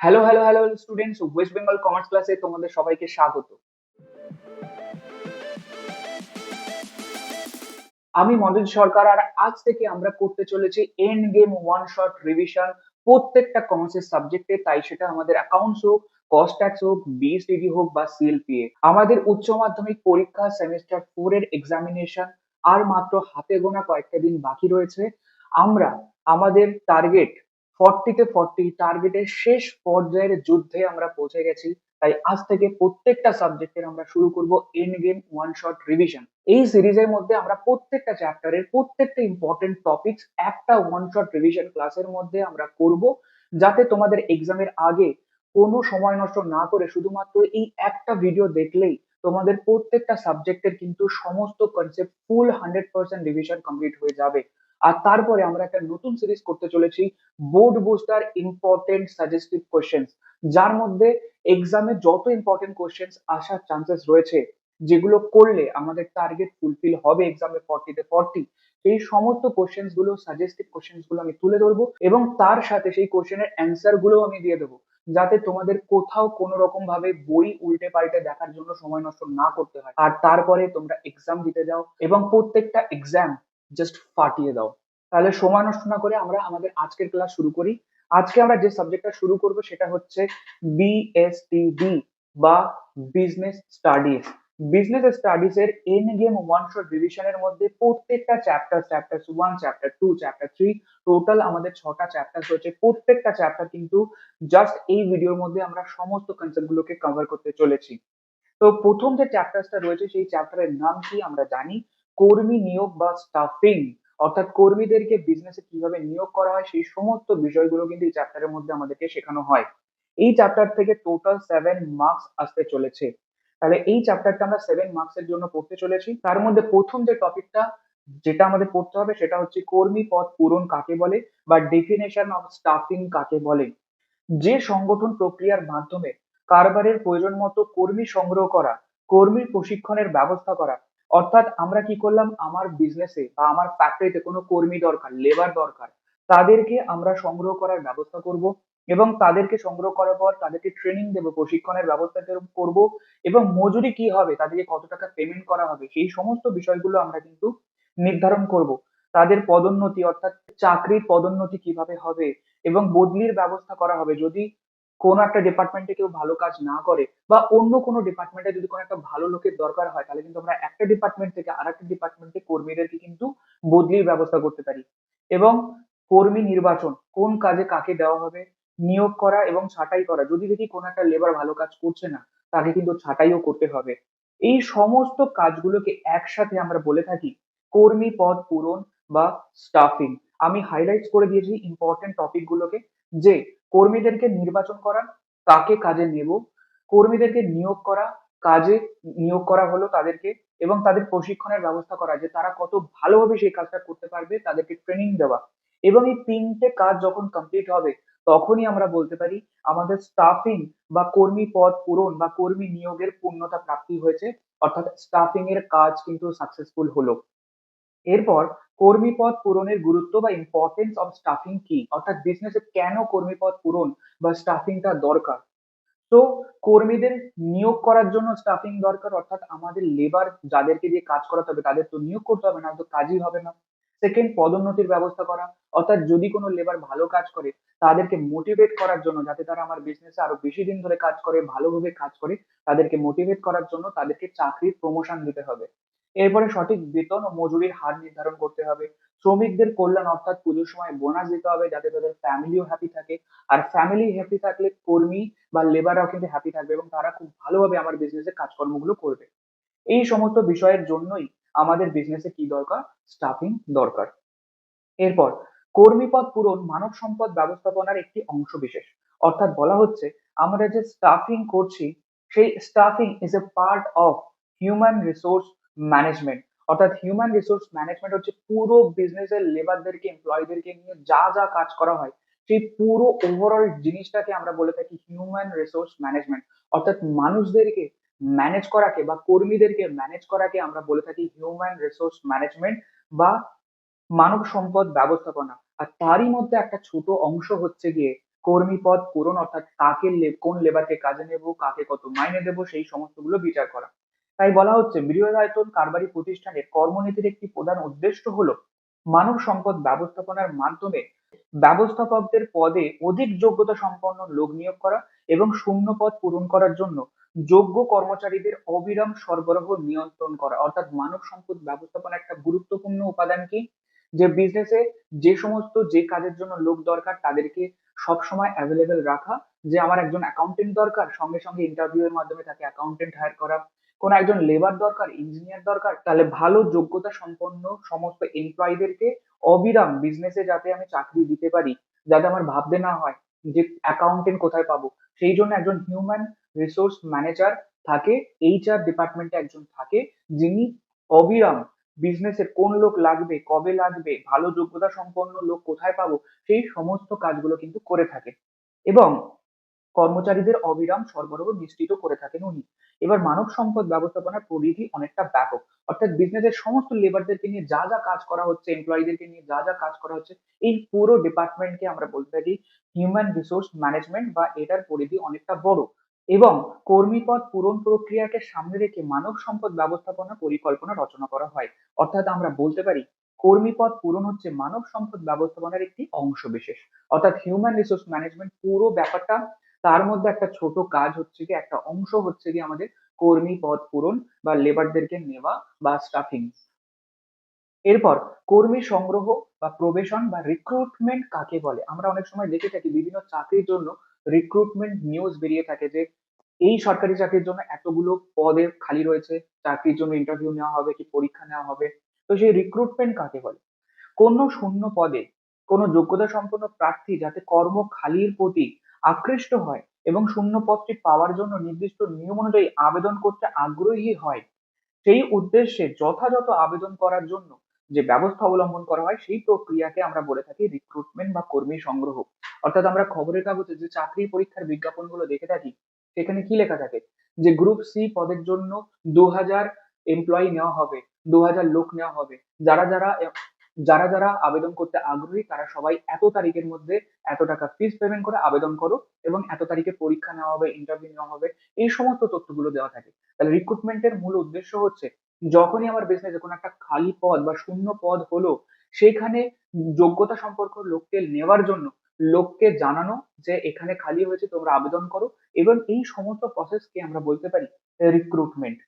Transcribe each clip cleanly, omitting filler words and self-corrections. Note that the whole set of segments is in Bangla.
Hello hello hello students, West Bengal commerce ক্লাসে তোমাদের সবাইকে স্বাগত। আমি মনোজ সরকার, আর আজ থেকে আমরা করতে চলেছি end game one shot revision প্রত্যেকটা কমার্সের সাবজেক্টে। তাই সেটা আমাদের অ্যাকাউন্টস হোক, কস্ট ট্যাক্স হোক, বিএসটিডি হোক বা সিএলপিএ। আমাদের উচ্চ মাধ্যমিক পরীক্ষা সেমিস্টার 4 এর এক্সামিনেশন আর মাত্র হাতে গোনা কয়েকটা দিন বাকি রয়েছে। আমরা আমাদের টার্গেট 40-তে 40 টার্গেটের শেষ পর্যায়ের যুদ্ধে আমরা পৌঁছে গেছি। তাই আজ থেকে প্রত্যেকটা সাবজেক্টের আমরা শুরু করব end game one shot revision. এই সিরিজের মধ্যে আমরা প্রত্যেকটা চ্যাপ্টারের প্রত্যেকটা ইম্পর্টেন্ট টপিকস একটা ওয়ান শট রিভিশন ক্লাসের মধ্যে আমরা করব, যাতে তোমাদের এক্সামের আগে কোনো সময় নষ্ট না করে শুধুমাত্র এই একটা ভিডিও দেখলেই তোমাদের প্রত্যেকটা সাবজেক্টের কিন্তু সমস্ত কনসেপ্ট ফুল 100% রিভিশন কমপ্লিট হয়ে যাবে। আর তারপরে আমরা একটা নতুন সিরিজ করতে চলেছি, board booster important suggestive questions, যার মধ্যে এক্সামে যত ইম্পর্টেন্ট কোশ্চেন্স আসার চান্সেস রয়েছে, যেগুলো করলে আমাদের টার্গেট ফুলফিল হবে এক্সামে 40-তে 40, সেই সমস্ত কোশ্চেন্স গুলো, সাজেস্টিভ কোশ্চেন্স গুলো আমি তুলে ধরবো এবং তার সাথে সেই কোশ্চেনের অ্যান্সার গুলো আমি দিয়ে দেবো, যাতে তোমাদের কোথাও কোনো রকম ভাবে বই উল্টে পাল্টে দেখার জন্য সময় নষ্ট না করতে হয়, আর তারপরে তোমরা এক্সাম দিতে যাও এবং প্রত্যেকটা এক্সাম জাস্ট ফাটিয়ে দাও। তাহলে সময় নষ্ট না করে আমরা আমাদের আজকের ক্লাস শুরু করি। আজকে আমরা যে সাবজেক্টটা শুরু করব সেটা হচ্ছে বিএসটিডি বা বিজনেস স্টাডিজ। বিজনেস স্টাডিজ এর এন্ড গেম ওয়ান শট রিভিশনের মধ্যে প্রত্যেকটা চ্যাপ্টার 1, চ্যাপ্টার 2, চ্যাপ্টার 3, টোটাল আমাদের 6টা চ্যাপ্টার রয়েছে। প্রত্যেকটা চ্যাপ্টার কিন্তু জাস্ট এই ভিডিওর মধ্যে আমরা সমস্ত কনসেপ্ট গুলোকে কভার করতে চলেছি। তো প্রথম যে চ্যাপ্টারটা রয়েছে সেই চ্যাপ্টারের নাম কি আমরা জানি, কর্মী নিয়োগ বা স্টাফিং। অর্থাৎ কর্মীদেরকে বিজনেসে কিভাবে নিয়োগ করা হয় সেই সমস্ত বিষয়গুলো কিন্তু এই চ্যাপ্টারের মধ্যে আমাদেরকে শেখানো হয়। এই চ্যাপ্টার থেকে টোটাল 7 মার্কস আসতে চলেছে। তাহলে এই চ্যাপ্টারটা আমরা 7 মার্কস এর জন্য পড়তে চলেছি। তার মধ্যে প্রথম যে টপিকটা যেটা আমাদের পড়তে হবে সেটা হচ্ছে কর্মী পদ পূরণ কাকে বলে বা ডেফিনেশন অফ স্টাফিং কাকে বলে। যে সংগঠন প্রক্রিয়ার মাধ্যমে কারবারের প্রয়োজন মতো কর্মী সংগ্রহ করা, কর্মীর প্রশিক্ষণের ব্যবস্থা করা। অর্থাৎ আমরা কি করলাম, আমার বিজনেসে বা আমার ফ্যাক্টরিতে কোনো কর্মী দরকার, লেবার দরকার, তাদেরকে আমরা সংগ্রহ করার ব্যবস্থা করব এবং তাদেরকে সংগ্রহ করার পর তাদেরকে ট্রেনিং দেবো, প্রশিক্ষণের ব্যবস্থা করব এবং মজুরি কি হবে, তাদেরকে কত টাকা পেমেন্ট করা হবে, সেই সমস্ত বিষয়গুলো আমরা কিন্তু নির্ধারণ করব। তাদের পদোন্নতি অর্থাৎ চাকরির পদোন্নতি কিভাবে হবে এবং বদলির ব্যবস্থা করা হবে যদি কোনো একটা ডিপার্টমেন্টে কেউ ভালো কাজ না করে বা অন্য কোনো ডিপার্টমেন্টে যদি কোনো একটা ভালো লোকের দরকার হয়, তাহলে কিন্তু আমরা একটা ডিপার্টমেন্ট থেকে আরেকটা ডিপার্টমেন্টে কর্মীদেরকে কিন্তু বদলির ব্যবস্থা করতে পারি। এবং কর্মী নির্বাচন, কোন কাজে কাকে দেওয়া হবে, নিয়োগ করা এবং ছাঁটাই করা। যদি দেখি কোনো একটা লেবার ভালো কাজ করছে না, তাকে কিন্তু ছাঁটাইও করতে হবে। এই সমস্ত কাজগুলোকে একসাথে আমরা বলে থাকি কর্মী পদ পূরণ বা স্টাফিং। আমি হাইলাইট করে দিয়েছি ইম্পর্টেন্ট টপিক গুলোকে, যে কর্মীদেরকে নির্বাচন করা, কাকে কাজে নেব, কর্মীদেরকে নিয়োগ করা, কাজে নিয়োগ করা হলো তাদেরকে, এবং তাদের প্রশিক্ষণের ব্যবস্থা করা, যে তারা কত ভালোভাবে সেই কাজটা করতে পারবে, তাদেরকে ট্রেনিং দেওয়া। এবং এই তিনটে কাজ যখন কমপ্লিট হবে, তখনই আমরা বলতে পারি আমাদের স্টাফিং বা কর্মী পদ পূরণ বা কর্মী নিয়োগের পূর্ণতা প্রাপ্তি হয়েছে, অর্থাৎ স্টাফিং এর কাজ কিন্তু সাকসেসফুল হলো। এরপর কর্মী পদ পূরণের গুরুত্ব বা ইম্পর্টেন্স অফ স্টাফিং কি, অর্থাৎ বিজনেসে কেন কর্মী পদ পূরণ বা স্টাফিংটা দরকার। তো কর্মীদের নিয়োগ করার জন্য স্টাফিং দরকার, অর্থাৎ আমাদের লেবার যাদেরকে দিয়ে কাজ করাতে হবে তাদের তো নিয়োগ করতে হবে, না তো কাজই হবে না। সেকেন্ড, পদোন্নতির ব্যবস্থা করা, অর্থাৎ যদি কোনো লেবার ভালো কাজ করে তাদেরকে মোটিভেট করার জন্য, যাতে তারা আমার বিজনেসে আরো বেশি দিন ধরে কাজ করে, ভালোভাবে কাজ করে, তাদেরকে মোটিভেট করার জন্য তাদেরকে চাকরির প্রমোশন দিতে হবে। এরপরে সঠিক বেতন ও মজুরির হার নির্ধারণ করতে হবে। শ্রমিকদের কল্যাণ, অর্থাৎ পুজোর সময় বোনাস দিতে হবে যাতে তাদের ফ্যামিলিও হ্যাপি থাকে। আর ফ্যামিলি হ্যাপি থাকলে কর্মী বা লেবাররাও কিন্তু হ্যাপি থাকবে এবং তারা খুব ভালোভাবে আমার বিজনেসে কাজকর্মগুলো করবে। এই সমস্ত বিষয়ের জন্যই আমাদের বিজনেসে কি দরকার, স্টাফিং দরকার। এরপর কর্মী পদ পূরণ মানব সম্পদ ব্যবস্থাপনার একটি অংশ বিশেষ। অর্থাৎ বলা হচ্ছে আমরা যে স্টাফিং করছি, সেই stuffing is a part of human resource management. অর্থাৎ হিউম্যান রিসোর্স ম্যানেজমেন্ট হচ্ছে পুরো বিজনেসের লেবারদেরকে, এমপ্লয়ীদেরকে নিয়ে যা যা কাজ করা হয়, সেই পুরো ওভারঅল জিনিসটাকে আমরা বলে থাকি হিউম্যান রিসোর্স ম্যানেজমেন্ট। অর্থাৎ মানুষদেরকে ম্যানেজ করাকে বা কর্মীদেরকে ম্যানেজ করাকে আমরা বলে থাকি হিউম্যান রিসোর্স ম্যানেজমেন্ট বা মানব সম্পদ ব্যবস্থাপনা। আর তারই মধ্যে একটা ছোট অংশ হচ্ছে গিয়ে কর্মী পদ পূরণ অর্থাৎ কাকে কোন লেবারকে কাজে নেব, কাকে কত মাইনে দেবো, সেই সমস্তগুলো বিচার করা। তাই বলা হচ্ছে বৃহদায়তন কারবারি প্রতিষ্ঠানের কর্মনীতির একটি প্রধান উদ্দেশ্য হলো মানব সম্পদ ব্যবস্থাপনার মাধ্যমে ব্যবস্থাপকদের পদে অধিক যোগ্যতা সম্পন্ন লোক নিয়োগ করা এবং শূন্য পদ পূরণ করার জন্য যোগ্য কর্মচারীদের অবিরাম সরবরাহ নিয়ন্ত্রণ করা। অর্থাৎ মানব সম্পদ ব্যবস্থাপনা একটা গুরুত্বপূর্ণ উপাদান কি, যে বিজনেসে যে সমস্ত যে কাজের জন্য লোক দরকার তাদেরকে সবসময় অ্যাভেলেবেল রাখা। যে আমার একজন অ্যাকাউন্টেন্ট দরকার, সঙ্গে সঙ্গে ইন্টারভিউ এর মাধ্যমে তাকে অ্যাকাউন্টেন্ট হায়ার করা। কোন একজন লেবার দরকার, ইঞ্জিনিয়ার দরকার, তাহলে ভালো যোগ্যতা সম্পন্ন সমস্ত এমপ্লয়ীদেরকে অবিরাম বিজনেসে যাতে আমি চাকরি দিতে পারি, যাতে আমার ভাবতে না হয় যে অ্যাকাউন্টেন্ট কোথায় পাবো। সেই জন্য একজন হিউম্যান রিসোর্স ম্যানেজার থাকে, এইচআর ডিপার্টমেন্টে একজন থাকে, যিনি অবিরাম বিজনেসের কোন লোক লাগবে, কবে লাগবে, ভালো যোগ্যতা সম্পন্ন লোক কোথায় পাবো, সেই সমস্ত কাজগুলো কিন্তু করে থাকে এবং কর্মচারীদের অবিরাম সরবরাহ নিশ্চিত করে থাকেন উনি। এবার মানব সম্পদ ব্যবস্থাপনার পরিধি অনেকটা ব্যাপক। অর্থাৎ বিজনেসের সমস্ত লেবারদেরকে নিয়ে যা যা কাজ করা হচ্ছে, এমপ্লয়ীদেরকে নিয়ে যা যা কাজ করা হচ্ছে, এই পুরো ডিপার্টমেন্টকে আমরা বলতে থাকি হিউম্যান রিসোর্স ম্যানেজমেন্ট, বা এটার পরিধি অনেকটা বড়। এবং কর্মী পদ পূরণ প্রক্রিয়াকে সামনে রেখে মানব সম্পদ ব্যবস্থাপনা পরিকল্পনা রচনা করা হয়। অর্থাৎ আমরা বলতে পারি কর্মী পদ পূরণ হচ্ছে মানব সম্পদ ব্যবস্থাপনার একটি অংশ বিশেষ। অর্থাৎ হিউম্যান রিসোর্স ম্যানেজমেন্ট পুরো ব্যাপারটা, তার মধ্যে একটা ছোট কাজ হচ্ছে কি, একটা অংশ হচ্ছে কি আমাদের কর্মী পদ পূরণ বা লেবারদেরকে নেওয়া বা স্টাফিং। এরপর কর্মী সংগ্রহ বা প্রবেশন বা রিক্রুটমেন্ট কাকে বলে? আমরা অনেক সময় দেখে থাকি বিভিন্ন চাকরির জন্য রিক্রুটমেন্ট নিউজ বেরিয়ে থাকে যে এই সরকারি চাকরির জন্য এতগুলো পদের খালি রয়েছে, চাকরির জন্য ইন্টারভিউ নেওয়া হবে কি পরীক্ষা নেওয়া হবে। তো সেই রিক্রুটমেন্ট কাকে বলে? কোনো শূন্য পদে কোনো যোগ্যতা সম্পন্ন প্রার্থী যাতে কর্ম খালির প্রতি আকৃষ্ট হয় এবং শূন্য পদটি পাওয়ার জন্য নির্দিষ্ট নিয়ম অনুযায়ী আবেদন করতে আগ্রহী হয়, সেই উদ্দেশ্যে যথাযথ আবেদন করার জন্য যে ব্যবস্থা অবলম্বন করা হয় সেই প্রক্রিয়াকে আমরা বলে থাকি রিক্রুটমেন্ট বা কর্মী সংগ্রহ। অর্থাৎ আমরা খবরের কাগজে যে চাকরি পরীক্ষার বিজ্ঞাপনগুলো দেখে থাকি, সেখানে কি লেখা থাকে যে গ্রুপ সি পদের জন্য 2000 এমপ্লয়ি নেওয়া হবে, 2000 লোক নেওয়া হবে। যারা যারা যারা যারা আবেদন করতে আগ্রহী তারা সবাই এত তারিখের মধ্যে এত টাকা ফিস পেমেন্ট করে আবেদন করো এবং এত তারিখে পরীক্ষা নেওয়া হবে, ইন্টারভিউ নেওয়া হবে। এই সমস্ত তথ্যগুলো দেওয়া থাকে। তাহলে রিক্রুটমেন্টের মূল উদ্দেশ্য হচ্ছে যখনই আমার বিজনেসে কোনো একটা খালি পদ বা শূন্য পদ হলো, সেখানে যোগ্যতা সম্পর্ক লোককে নেওয়ার জন্য লোককে জানানো যে এখানে খালি হয়েছে, তোমরা আবেদন করো। এবং এই সমস্ত প্রসেসকে আমরা বলতে পারি রিক্রুটমেন্ট।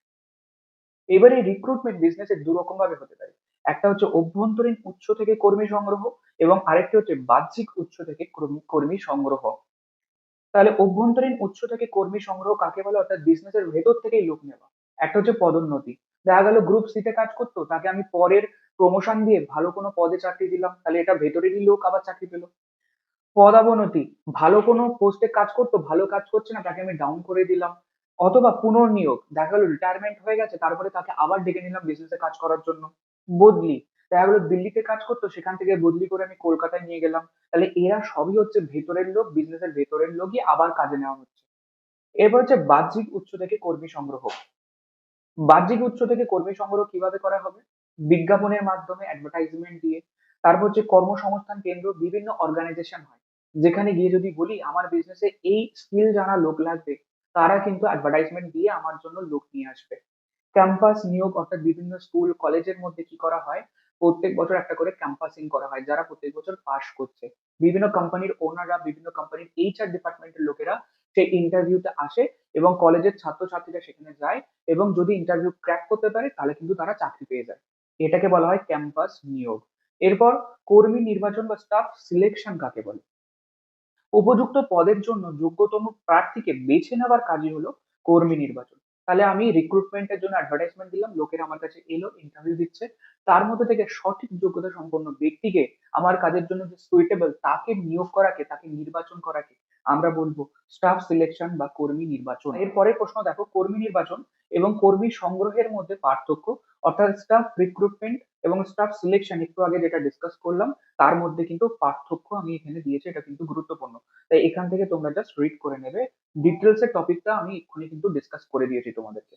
এবার এই রিক্রুটমেন্ট বিজনেসের দু রকম ভাবে হতে পারে। একটা হচ্ছে অভ্যন্তরীণ উৎস থেকে কর্মী সংগ্রহ এবং আরেকটি হচ্ছে বাহ্যিক উৎস থেকে কর্মী সংগ্রহ। তাহলে অভ্যন্তরীণ উৎস থেকে কর্মী সংগ্রহ কাকে বলে? অর্থাৎ বিজনেসের ভেতর থেকেই লোক নেওয়া। একটা হচ্ছে পদোন্নতি। দেখা গেল গ্রুপ সি তে কাজ করতো, তাকে আমি পরের প্রমোশন দিয়ে ভালো কোনো পদে চাকরি দিলাম, তাহলে এটা ভেতরেরই লোক আবার চাকরি পেলো। পদাবনতি, ভালো কোনো পোস্টে কাজ করতো, ভালো কাজ করছে না, তাকে আমি ডাউন করে দিলাম। অথবা পুনর্নিয়োগ, দেখা গেল রিটায়ারমেন্ট হয়ে গেছে, তারপরে তাকে আবার ডেকে নিলাম বিজনেসে কাজ করার জন্য। বদলি, দেখা গেল দিল্লিতে কাজ করতো, সেখান থেকে বদলি করে আমি কলকাতায় নিয়ে গেলাম। তাহলে এরা সবই হচ্ছে ভেতরের লোক, বিজনেসের ভেতরের লোকই আবার কাজে নেওয়া হচ্ছে। এরপর হচ্ছে বাহ্যিক উৎস থেকে কর্মী সংগ্রহ। বাহ্যিক উৎস থেকে কর্মী সংগ্রহ কিভাবে করা হবে? বিজ্ঞাপনের মাধ্যমে, অ্যাডভার্টাইজমেন্ট দিয়ে। তারপর হচ্ছে কর্মসংস্থান কেন্দ্র, বিভিন্ন অর্গানাইজেশন হয় যেখানে গিয়ে যদি বলি আমার বিজনেসে এই স্কিল জানা লোক লাগবে, তারা কিন্তু অ্যাডভার্টাইজমেন্ট দিয়ে আমার জন্য লোক নিয়ে আসবে। ক্যাম্পাস নিয়োগ, অর্থাৎ বিভিন্ন স্কুল কলেজের মধ্যে কি করা হয়, প্রত্যেক বছর একটা করে ক্যাম্পাসিং করা হয়। যারা প্রত্যেক বছর পাশ করছে, বিভিন্ন কোম্পানির ওনাররা, বিভিন্ন কোম্পানির এইচআর ডিপার্টমেন্টের লোকেরা সেই ইন্টারভিউতে আসে এবং কলেজের ছাত্রছাত্রীরা সেখানে যায় এবং যদি ইন্টারভিউ ক্র্যাক করতে পারে তাহলে কিন্তু তারা চাকরি পেয়ে যায়। এটাকে বলা হয় ক্যাম্পাস নিয়োগ। এরপর কর্মী নির্বাচন বা স্টাফ সিলেকশন কাকে বলে? উপযুক্ত পদের জন্য যোগ্যতম প্রার্থীকে বেছে নেওয়ার কাজই হলো কর্মী নির্বাচন। তাহলে আমি রিক্রুটমেন্টের জন্য অ্যাডভার্টাইজমেন্ট দিলাম, লোকেরা আমার কাছে এলো, ইন্টারভিউ দিচ্ছে, তার মধ্যে থেকে সঠিক যোগ্যতা সম্পন্ন ব্যক্তিকে, আমার কাজের জন্য যে সুইটেবল তাকে নিয়োগ করাকে, তাকে নির্বাচন করাকে আমরা বলবো স্টাফ সিলেকশন বা কর্মী নির্বাচন। এরপরের প্রশ্ন দেখো, কর্মী নির্বাচন এবং কর্মী সংগ্রহের মধ্যে পার্থক্য। অর্থাৎ স্টাফ রিক্রুটমেন্ট এবং স্টাফ সিলেকশন একটু আগে যেটা ডিসকাস করলাম, তার মধ্যে কিন্তু পার্থক্য আমি এখানে দিয়েছি, এটা কিন্তু গুরুত্বপূর্ণ। তাই এখান থেকে তোমরা জাস্ট রিড করে নেবে। ডিটেলস এর টপিকটা আমি এক্ষুনি কিন্তু ডিসকাস করে দিয়েছি তোমাদেরকে।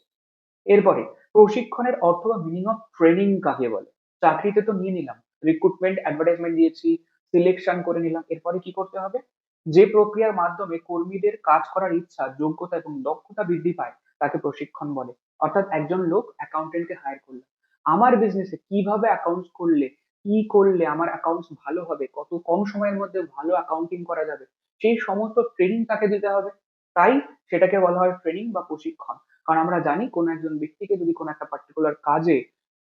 এরপরে প্রশিক্ষণের অর্থ বা মিনিং অফ ট্রেনিং কাকে বলে? চাকরিতে তো নিয়ে নিলাম, রিক্রুটমেন্ট অ্যাডভার্টাইজমেন্ট দিয়েছি, সিলেকশন করে নিলাম, এরপরে কি করতে হবে? যে প্রক্রিয়ার মাধ্যমে কর্মীদের কাজ করার ইচ্ছা, যোগ্যতা এবং দক্ষতা বৃদ্ধি পায় তাকে প্রশিক্ষণ বলে। অর্থাৎ একজন লোক অ্যাকাউন্টেন্টকে হায়ার করলো, আমার বিজনেসে কিভাবে অ্যাকাউন্টস করলে, কি করলে আমার অ্যাকাউন্টস ভালো হবে, কত কম সময়ের মধ্যে ভালো অ্যাকাউন্টিং করা যাবে, সেই সমস্ত ট্রেনিং তাকে দিতে হবে। তাই সেটাকে বলা হয় ট্রেনিং বা প্রশিক্ষণ। কারণ আমরা জানি কোন একজন ব্যক্তিকে যদি কোনো একটা পার্টিকুলার কাজে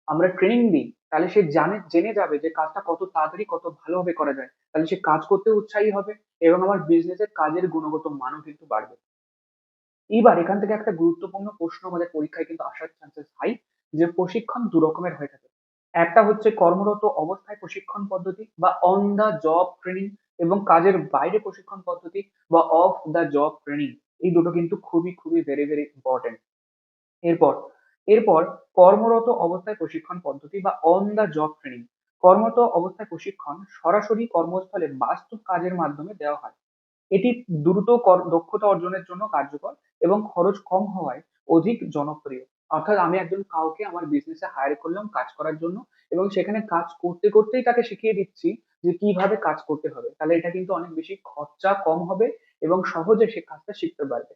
আমরা ট্রেনিং দিই, তাহলে সে জেনে যাবে যে কাজটা কত তাড়াতাড়ি কত ভালোভাবে করা যায়, তাহলে সে কাজ করতে উৎসাহী হবে এবং আমার বিজনেসের কাজের গুণগত মানও কিন্তু বাড়বে। এইবার এখান থেকে একটা গুরুত্বপূর্ণ প্রশ্ন আমাদের পরীক্ষায় কিন্তু আসার চান্সেস হাই, যে প্রশিক্ষণ দু রকমের হয়ে থাকে। একটা হচ্ছে কর্মরত অবস্থায় প্রশিক্ষণ পদ্ধতি বা অন দা জব ট্রেনিং, এবং কাজের বাইরে প্রশিক্ষণ পদ্ধতি বা অফ দা জব ট্রেনিং। এই দুটো কিন্তু খুবই খুবই ভেরি ভেরি ইম্পর্টেন্ট। এরপর এরপর কর্মরত অবস্থায় প্রশিক্ষণ পদ্ধতি বা অন দা জব ট্রেনিং। কর্মরত অবস্থায় প্রশিক্ষণ সরাসরি কর্মস্থলে বাস্তব কাজের মাধ্যমে দেওয়া হয়। এটি দ্রুত দক্ষতা অর্জনের জন্য কার্যকর এবং খরচ কম হওয়ায় অধিক জনপ্রিয়। অর্থাৎ আমি একজন কাউকে আমার বিজনেসে হায়ার করলাম কাজ করার জন্য, এবং সেখানে কাজ করতে করতেই তাকে শিখিয়ে দিচ্ছি যে কিভাবে কাজ করতে হবে, তাহলে এটা কিন্তু অনেক বেশি খরচা কম হবে এবং সহজে সে কাজটা শিখতে পারবে।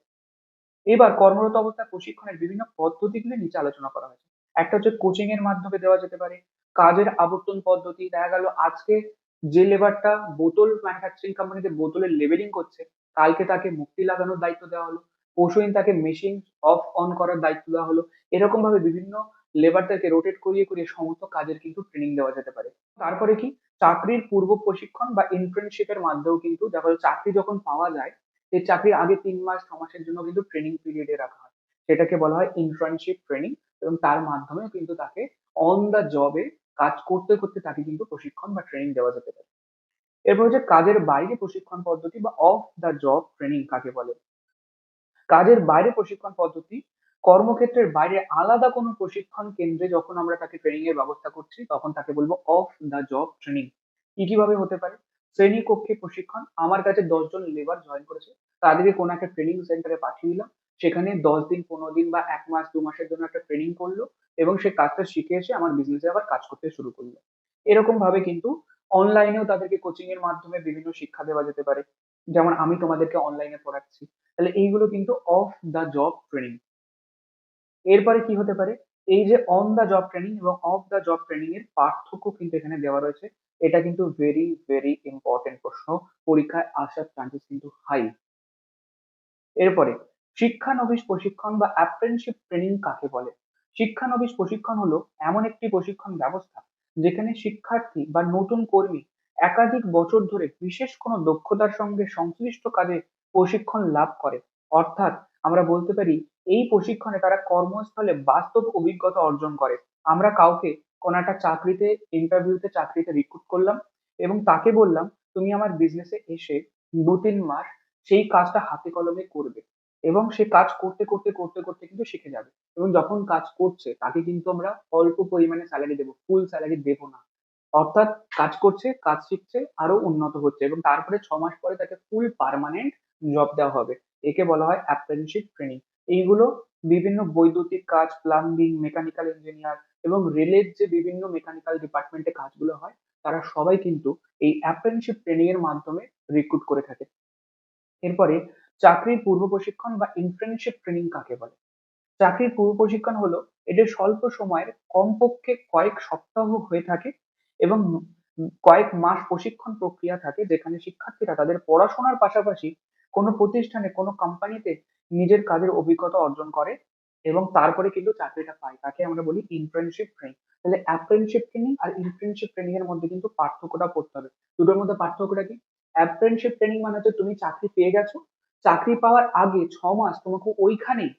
এবার কর্মরত অবস্থায় প্রশিক্ষণের বিভিন্ন পদ্ধতিগুলি নিচে আলোচনা করা হয়েছে। একটা হচ্ছে কোচিং এর মাধ্যমে দেওয়া যেতে পারে। কাজের আবর্তন পদ্ধতি, দেখা গেল আজকে যে লেবারটা বোতল ম্যানুফ্যাকচারিং কোম্পানিতে বোতলের লেবেলিং করছে, কালকে তাকে মুক্তি লাগানোর দায়িত্ব দেওয়া হলো, পরশুদিন তাকে মেশিন অফ অন করার দায়িত্ব দেওয়া হলো। এরকম ভাবে বিভিন্ন লেবারদেরকে রোটেট করিয়ে করিয়ে সমস্ত কাজের কিন্তু ট্রেনিং দেওয়া যেতে পারে। তারপরে কি, চাকরির পূর্ব প্রশিক্ষণ বা ইন্টার্নশিপের মাধ্যমেও কিন্তু দেখা গেলো চাকরি যখন পাওয়া যায়, এই চাকরির আগে ৩ মাস ৬ মাসের জন্য কিন্তু ট্রেনিং পিরিয়ডে রাখা হয়, সেটাকে বলা হয় ইন্টার্নশিপ ট্রেনিং। এবং তার মাধ্যমেও কিন্তু তাকে অন দা জবে কাজ করতে করতে তাকে কিন্তু প্রশিক্ষণ বা ট্রেনিং দেওয়া যেতে পারে। এরপর হচ্ছে কাজের বাইরে প্রশিক্ষণ পদ্ধতি বা অফ দা জব ট্রেনিং কাকে বলে। কাজের বাইরে প্রশিক্ষণ পদ্ধতি, কর্মক্ষেত্রের বাইরে আলাদা কোনো প্রশিক্ষণ কেন্দ্রে যখন আমরা তাকে ট্রেনিং এর ব্যবস্থা করছি তখন তাকে বলবো অফ দা জব ট্রেনিং। কি কি ভাবে হতে পারে, শ্রেণীকক্ষে প্রশিক্ষণ, আমার কাছে ১০ জন লেবার জয়েন করেছে, তাদেরকে কোনো একটা ট্রেনিং সেন্টারে পাঠিয়ে দিলাম, সেখানে ১০ দিন ১৫ দিন বা ১ মাস ২ মাসের জন্য একটা ট্রেনিং করলো এবং সে কাজটা শিখে এসে আমার বিজনেসে আবার কাজ করতে শুরু করলো। এরকম ভাবে কিন্তু অনলাইনেও তাদেরকে কোচিং এর মাধ্যমে বিভিন্ন শিক্ষা দেওয়া যেতে পারে, যেমন আমি তোমাদেরকে অনলাইনে পড়াচ্ছি। তাহলে এইগুলো কিন্তু অফ দা জব ট্রেনিং। এরপরে কি হতে পারে, এই যে অন দা জব ট্রেনিং এবং অফ দা জব ট্রেনিং এর পার্থক্য কিন্তু এখানে দেওয়া রয়েছে। এটা কিন্তু ভেরি ভেরি ইম্পর্টেন্ট প্রশ্ন, পরীক্ষায় আসার চান্সেস কিন্তু হাই। এরপরে শিক্ষানবিশ প্রশিক্ষণ বা অ্যাপ্রেন্টিসশিপ ট্রেনিং কাকে বলে। শিক্ষানবিশ প্রশিক্ষণ হলো এমন একটি প্রশিক্ষণ ব্যবস্থা যেখানে শিক্ষার্থী বা নতুন কর্মী একাধিক বছর ধরে বিশেষ কোনো দক্ষতার সঙ্গে সংশ্লিষ্ট কাজে প্রশিক্ষণ লাভ করে। অর্থাৎ আমরা বলতে পারি এই প্রশিক্ষণে তারা কর্মস্থলে বাস্তব অভিজ্ঞতা অর্জন করে। আমরা কাউকে কোনো একটা চাকরিতে, ইন্টারভিউতে চাকরিতে রিক্রুট করলাম এবং তাকে বললাম তুমি আমার বিজনেসে এসে ২-৩ মাস সেই কাজটা হাতে কলমে করবে, এবং সে কাজ করতে করতে করতে করতে কিন্তু শিখে যাবে। এবং যখন কাজ করছে তাকে কিন্তু আমরা অল্প পরিমাণে স্যালারি দেবো, ফুল স্যালারি দেবো না। অর্থাৎ কাজ করছে, কাজ শিখছে, আরো উন্নত হচ্ছে এবং তারপরে ৬ মাস পরে তাকে ফুল পার্মানেন্ট জব দেওয়া হবে। একে বলা হয় অ্যাপ্রেন্টিসশিপ ট্রেনিং। এইগুলো বিভিন্ন বৈদ্যুতিক কাজ, প্লাম্বিং, মেকানিক্যাল ইঞ্জিনিয়ার এবং রেলের যে বিভিন্ন মেকানিক্যাল ডিপার্টমেন্টে কাজগুলো হয়, তারা সবাই কিন্তু এই অ্যাপ্রেন্টিসশিপ ট্রেনিং এর মাধ্যমে রিক্রুট করে থাকে। এরপরে চাকরির পূর্ব প্রশিক্ষণ বা ইন্টার্নশিপ ট্রেনিং কাকে বলে। চাকরির পূর্ব প্রশিক্ষণ হলো এটি স্বল্প সময়ের, কমপক্ষে কয়েক সপ্তাহ হয়ে থাকে এবং কয়েক মাস প্রশিক্ষণ প্রক্রিয়া থাকে যেখানে শিক্ষার্থীরা তাদের পড়াশোনার পাশাপাশি কোনো প্রতিষ্ঠানে, কোনো কোম্পানিতে নিজের কাজের অভিজ্ঞতা অর্জন করে এবং তারপরে কিন্তু চাকরিটা পায়, তাকে আমরা বলি ইন্টার্নশিপ ট্রেনিং। তাহলে অ্যাপ্রেন্টিসশিপ ট্রেনিং আর ইন্টার্নশিপ ট্রেনিং এর মধ্যে কিন্তু পার্থক্যটা করতে হবে। দুটোর মধ্যে পার্থক্যটা কি, অ্যাপ্রেন্টিসশিপ ট্রেনিং মানে হচ্ছে তুমি চাকরি পেয়ে গেছো, চাকরি পাওয়ার আগে ৬ মাস তোমাকে ওইখানেই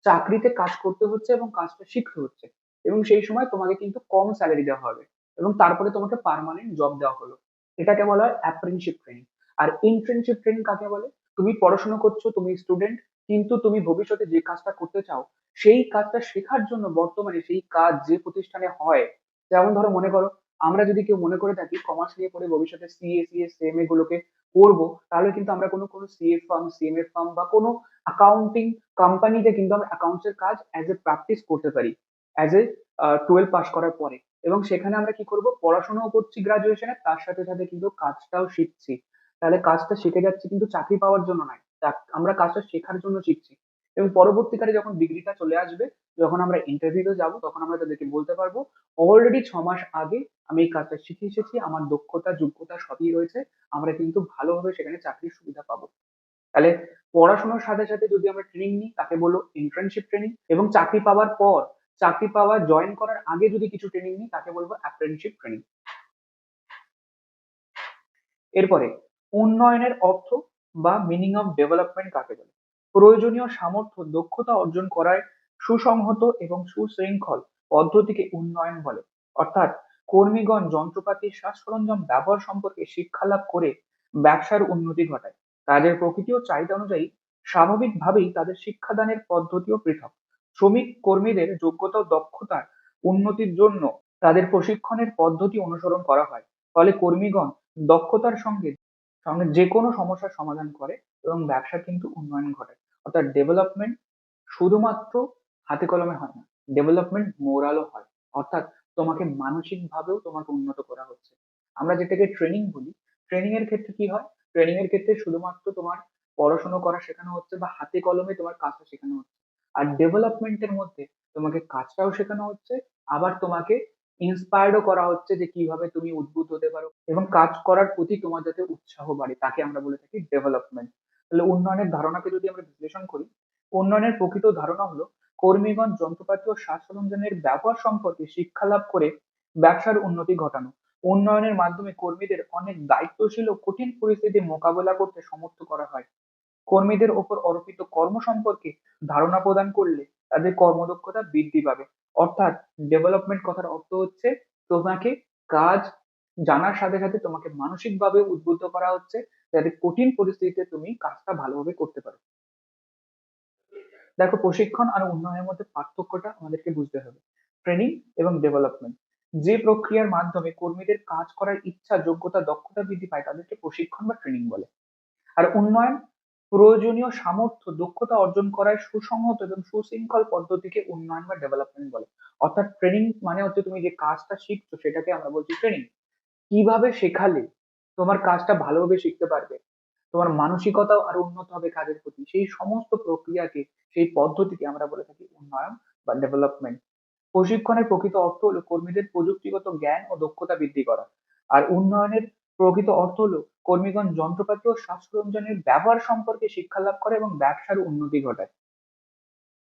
চাকরিতে কাজ করতে হচ্ছে এবং কাজটা শিখতে হচ্ছে, এবং সেই সময় তোমাকে কিন্তু কম স্যালারি দেওয়া হবে এবং তারপরে তোমাকে পার্মানেন্ট জব দেওয়া হলো। এটাকে বলা হয় অ্যাপ্রেন্টিসশিপ ট্রেনিং। আর ইন্টার্নশিপ ট্রেনিং কাকে বলে, তুমি পড়াশোনা করছো, তুমি স্টুডেন্ট, কিন্তু তুমি ভবিষ্যতে যে কাজটা করতে চাও সেই কাজটা শেখার জন্য বর্তমানে সেই কাজ যে প্রতিষ্ঠানে হয়, যেমন ধরো মনে করো আমরা যদি কেউ মনে করে থাকি কমার্স নিয়ে পড়ে ভবিষ্যতে সিএ, সিএস, সিএমএ গুলোকে করবো, তাহলে কিন্তু আমরা কোনো কোনো সিএ ফার্ম, সিএমএ ফার্ম বা কোনো অ্যাকাউন্টিং কোম্পানিতে কিন্তু আমরা অ্যাকাউন্টস এর কাজ অ্যাজ এ প্র্যাকটিস করতে পারি, অ্যাজ এ 12 পাস করার পরে। এবং সেখানে আমরা কি করব, পড়াশোনাও করছি গ্রাজুয়েশনে, তার সাথে সাথে কিন্তু কাজটাও শিখছি। তাহলে কাজটা শিখে যাচ্ছি কিন্তু চাকরি পাওয়ার জন্য নয়, আমরা কাজটা শেখার জন্য শিখছি। এবং পরবর্তীকালে যখন ডিগ্রিটা চলে আসবে, যখন আমরা ইন্টারভিউতে যাব, তখন আমরা তাদেরকে বলতে পারবো অলরেডি 6 মাস আগে আমি এই কাজটা শিখে এসেছি, আমার দক্ষতা যোগ্যতা সবই রয়েছে, আমরা কিন্তু ভালোভাবে সেখানে চাকরির সুবিধা পাবো। তাহলে পড়াশোনার সাথে সাথে যদি আমরা ট্রেনিং নিই তাকে বলবো ইন্টার্নশিপ ট্রেনিং, এবং চাকরি পাওয়ার পর, চাকরি পাওয়া জয়েন করার আগে যদি কিছু ট্রেনিং নিই তাকে বলবো অ্যাপ্রেন্টিসশিপ ট্রেনিং। এরপরে উন্নয়নের অর্থ বা মিনিং অফ ডেভেলপমেন্ট কাকে বলে? প্রয়োজনীয় সামর্থ্য দক্ষতা অর্জন করায় সুসংহত এবং সুশৃঙ্খল পদ্ধতিকে উন্নয়ন বলে। অর্থাৎ কর্মীগণ যন্ত্রপাতি সাজ সরঞ্জাম ব্যবহার সম্পর্কে শিক্ষা লাভ করে ব্যবসার উন্নতি ঘটায়। কাজের প্রকৃতি ও চাহিদা অনুযায়ী স্বাভাবিকভাবেই তাদের শিক্ষাদানের পদ্ধতিও পৃথক। শ্রমিক কর্মীদের যোগ্যতা ও দক্ষতার উন্নতির জন্য তাদের প্রশিক্ষণের পদ্ধতি অনুসরণ করা হয়। ফলে কর্মীগণ দক্ষতার সঙ্গে সঙ্গে যে কোনো সমস্যার সমাধান করে এবং ব্যবসার কিন্তু উন্নয়ন ঘটায়। অর্থাৎ ডেভেলপমেন্ট শুধুমাত্র হাতে কলমে হয় না, ডেভেলপমেন্ট মোরালও হয়। অর্থাৎ তোমাকে মানসিক ভাবেও তোমাকে উন্নত করা হচ্ছে। আমরা যেটাকে ট্রেনিং বলি, ট্রেনিং এর ক্ষেত্রে কি হয়? ট্রেনিং এর ক্ষেত্রে শুধুমাত্র তোমার পড়াশোনা করা শেখানো হচ্ছে বা হাতে কলমে তোমার কাজটা শেখানো হচ্ছে। আর ডেভেলপমেন্টের মধ্যে তোমাকে কাজটাও শেখানো হচ্ছে, আবার তোমাকে ইন্সপায়ার্ডও করা হচ্ছে যে কিভাবে তুমি উদ্বুদ্ধ হতে পারো এবং কাজ করার প্রতি তোমার যাতে উৎসাহ বাড়ে, তাকে আমরা বলে থাকি ডেভেলপমেন্ট। তাহলে উন্নয়নের ধারণাকে যদি আমরা বিশ্লেষণ করি, উন্নয়নের প্রকৃত ধারণা হলো কর্মীগণ যন্ত্রপাতি ও সাজ সরঞ্জামের ব্যবহার সম্পর্কে শিক্ষা লাভ করে ব্যবসার উন্নতি ঘটানো। উন্নয়নের মাধ্যমে কর্মীদের অনেক দায়িত্বশীল ও কঠিন পরিস্থিতি মোকাবেলা করতে সমর্থ করা হয়। কর্মীদের ওপর অর্পিত কর্ম সম্পর্কে ধারণা প্রদান করলে তাদের কর্মদক্ষতা বৃদ্ধি পাবে। অর্থাৎ ডেভেলপমেন্ট কথার অর্থ হচ্ছে তোমাকে কাজ জানার সাথে সাথে তোমাকে মানসিকভাবে উদ্বুদ্ধ করা হচ্ছে যাতে কঠিন পরিস্থিতিতে তুমি কাজটা ভালোভাবে করতে পারো। দেখো, প্রশিক্ষণ আর উন্নয়নের মধ্যে পার্থক্যটা আমাদেরকে বুঝতে হবে। ট্রেনিং এবং ডেভেলপমেন্ট, যে প্রক্রিয়ার মাধ্যমে কর্মীদের কাজ করার ইচ্ছা যোগ্যতা দক্ষতা বৃদ্ধি পায় তাদেরকে প্রশিক্ষণ বা ট্রেনিং বলে। আর উন্নয়ন প্রয়োজনীয় সামর্থ্য দক্ষতা অর্জন করার সুসংহত এবং সুশৃঙ্খল পদ্ধতিকে উন্নয়ন বা ডেভেলপমেন্ট বলে। অর্থাৎ ট্রেনিং মানে হচ্ছে তুমি যে কাজটা শিখছো সেটাকে আমরা বলছি ট্রেনিং। কিভাবে শেখালে তোমার কাজটা ভালোভাবে শিখতে পারবে, তোমার মানসিকতাও আরো উন্নত হবে কাজের প্রতি, সেই সমস্ত প্রক্রিয়াকে, সেই পদ্ধতিকে আমরা বলে থাকি উন্নয়ন বা ডেভেলপমেন্ট। প্রশিক্ষণের প্রকৃত অর্থ হলো কর্মীদের প্রযুক্তিগত জ্ঞান ও দক্ষতা বৃদ্ধি করা। আর উন্নয়নের প্রকৃত অর্থ হলো কর্মীগণ যন্ত্রপাতি ও সাজ সরঞ্জামের ব্যবহার সম্পর্কে শিক্ষা লাভ করে এবং ব্যবসার উন্নতি ঘটায়।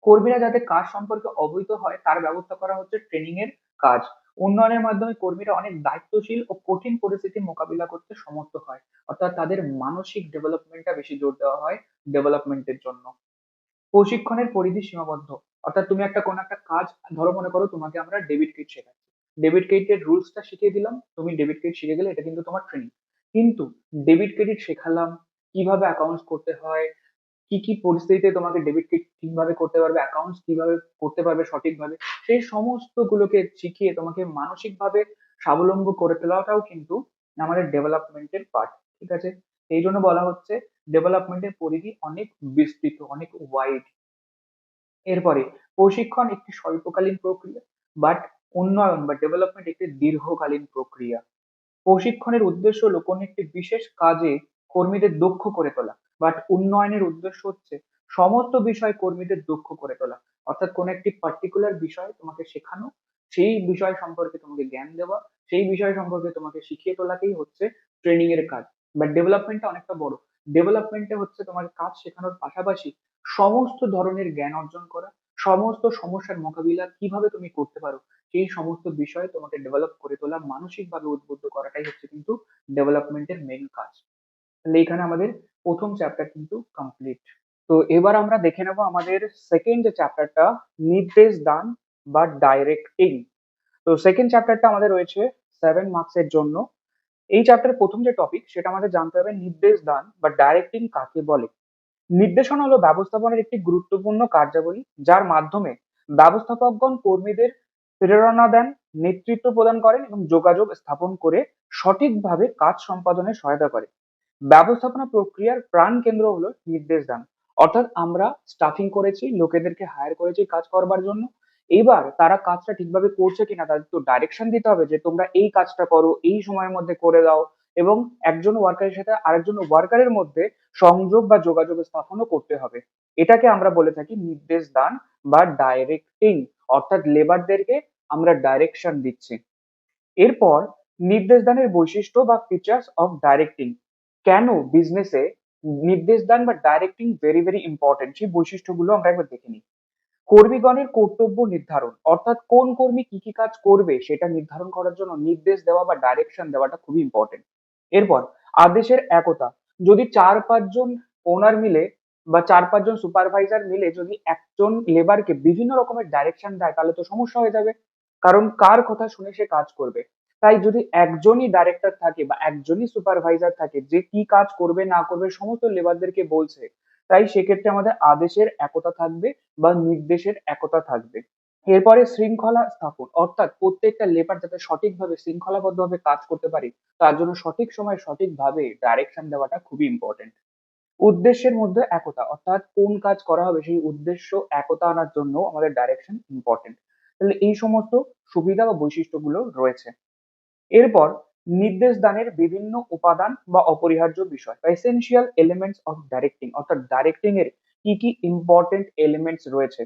কর্মীরা যাতে কাজ সম্পর্কে অবহিত হয় তার ব্যবস্থা করা হচ্ছে ট্রেনিং এর কাজ। উন্নয়নের মাধ্যমে কর্মীরা অনেক দায়িত্বশীল ও কঠিন পরিস্থিতি মোকাবিলা করতে সমর্থ হয়। অর্থাৎ তাদের মানসিক ডেভেলপমেন্টটা বেশি জোর দেওয়া হয় ডেভেলপমেন্টের জন্য। প্রশিক্ষণের পরিধি সীমাবদ্ধ। অর্থাৎ তুমি কোনো একটা কাজ, ধরো মনে করো তোমাকে আমরা ডেবিট ক্রেডিট শেখাচ্ছি, ডেবিট ক্রেডিটের রুলসটা শিখিয়ে দিলাম, তুমি ডেবিট ক্রেডিট শিখে গেলে, এটা কিন্তু তোমার ট্রেনিং। কিন্তু ডেবিট ক্রেডিট শেখালাম, কিভাবে অ্যাকাউন্টস করতে হয়, কি কি পরিস্থিতিতে তোমাকে ডেবিট ক্রেডিট ঠিকভাবে করতে পারবে, অ্যাকাউন্টস কিভাবে করতে পারবে সঠিকভাবে, সেই সমস্ত গুলোকে শিখিয়ে তোমাকে মানসিক ভাবে স্বাবলম্বী করে তোলাটাও কিন্তু আমাদের ডেভেলপমেন্টের পার্ট। ঠিক আছে? এই জন্য বলা হচ্ছে ডেভেলপমেন্টের পরিধি অনেক বিস্তৃত, অনেক ওয়াইড। এরপরে প্রশিক্ষণ একটি স্বল্পকালীন প্রক্রিয়া, বাট উন্নয়ন বা ডেভেলপমেন্ট একটি দীর্ঘকালীন প্রক্রিয়া। প্রশিক্ষণের উদ্দেশ্য হলো কোনো একটি বিশেষ কাজে কর্মীদের দক্ষ করে তোলা, বাট উন্নয়নের উদ্দেশ্য হচ্ছে সমস্ত বিষয় কর্মীদের দক্ষ করে তোলা। অর্থাৎ কোনো একটি পার্টিকুলার বিষয় তোমাকে শেখানো, সেই বিষয় সম্পর্কে তোমাকে জ্ঞান দেওয়া, সেই বিষয় সম্পর্কে তোমাকে শিখিয়ে তোলাকেই হচ্ছে ট্রেনিং এর কাজ। বাট ডেভেলপমেন্টটা অনেকটা বড়। ডেভেলপমেন্টে হচ্ছে তোমার কাজ শেখানোর পাশাপাশি সমস্ত ধরনের জ্ঞান অর্জন করা, সমস্ত সমস্যার মোকাবিলা কিভাবে তুমি করতে পারো, সেই সমস্ত বিষয় তোমাকে ডেভেলপ করে তোলা, মানসিকভাবে উদ্বুদ্ধ করাটাই হচ্ছে কিন্তু ডেভেলপমেন্টের মেইন কাজ। তাহলে এখানে আমাদের প্রথম চ্যাপ্টার কিন্তু কমপ্লিট। তো এবার আমরা দেখে নেব আমাদের সেকেন্ড যে চ্যাপ্টারটা, নির্দেশ দান বা ডাইরেক্টিং। তো সেকেন্ড চ্যাপ্টারটা আমাদের রয়েছে 7 মার্কস এর জন্য। এই চ্যাপ্টারের প্রথম যে টপিক সেটা আমাদের জানতে হবে নির্দেশ দান বা ডাইরেক্টিং কাকে বলে। নির্দেশনা হলো ব্যবস্থাপনার একটি গুরুত্বপূর্ণ কার্যাবলী যার মাধ্যমে ব্যবস্থাপকগণ কর্মীদের প্রেরণা দেন, নেতৃত্ব প্রদান করেন এবং যোগাযোগ স্থাপন করে সঠিকভাবে কাজ সম্পাদনে সহায়তা করে। ব্যবস্থাপনা প্রক্রিয়ার প্রাণ কেন্দ্র হলো নির্দেশ দান। অর্থাৎ আমরা স্টাফিং করেছি, লোকেদেরকে হায়ার করেছি কাজ করবার জন্য, এবার তারা কাজটা ঠিকভাবে করছে কিনা তাদের তো ডাইরেকশন দিতে হবে যে তোমরা এই কাজটা করো, এই সময়ের মধ্যে করে দাও, এবং একজন ওয়ার্কারের সাথে আরেকজন ওয়ার্কারের মধ্যে সংযোগ বা যোগাযোগ স্থাপনও করতে হবে। এটাকে আমরা বলে থাকি নির্দেশ দান বা ডাইরেক্টিং, অর্থাৎ লেবারদেরকে আমরা ডাইরেকশন দিচ্ছি। এরপর নির্দেশ দানের বৈশিষ্ট্য বা ফিচার্স অফ ডাইরেক্টিং। কেন বিজনেসে নির্দেশ দান বা ডাইরেক্টিং ভেরি ভেরি ইম্পর্টেন্ট, সেই বৈশিষ্ট্যগুলো আমরা একবার দেখে নিই। কর্মীগণের কর্তব্য নির্ধারণ, অর্থাৎ কোন কর্মী কি কি কাজ করবে সেটা নির্ধারণ করার জন্য নির্দেশ দেওয়া বা ডাইরেকশন দেওয়াটা খুবই ইম্পর্টেন্ট। এরপর আদেশের একতা। যদি 4-5 জন ওনার মিলে বা 4-5 জন সুপারভাইজার মিলে যদি একজন লেবারকে বিভিন্ন রকমের ডাইরেকশন দেয় তাহলে তো সমস্যা হয়ে যাবে, কারণ কার কথা শুনে সে কাজ করবে। তাই যদি একজনই ডাইরেক্টর থাকে বা একজনই সুপারভাইজার থাকে যে কি কাজ করবে না করবে সমস্ত লেবারদেরকে বলছে, তাই সেক্ষেত্রে আমাদের আদেশের একতা থাকবে বা নির্দেশের একতা থাকবে। এরপরে শৃঙ্খলা স্থাপন, অর্থাৎ প্রত্যেকটা লেবার যাতে সঠিকভাবে শৃঙ্খলাবদ্ধভাবে কাজ করতে পারে তার জন্য সঠিক সময় সঠিকভাবে ডাইরেকশন দেওয়াটা খুবই ইম্পর্টেন্ট। উদ্দেশ্যের মধ্যে একতা, অর্থাৎ কোন কাজ করা হবে সেই উদ্দেশ্য একতা আনার জন্য আমাদের ডাইরেকশন ইম্পর্টেন্ট। তাহলে এই সমস্ত সুবিধা বা বৈশিষ্ট্যগুলো রয়েছে। এরপর নির্দেশ দানের বিভিন্ন উপাদান বা অপরিহার্য বিষয়, এসেনশিয়াল এলিমেন্টস অফ ডাইরেক্টিং, অর্থাৎ ডাইরেক্টিং এর কি কি ইম্পর্টেন্ট এলিমেন্টস রয়েছে।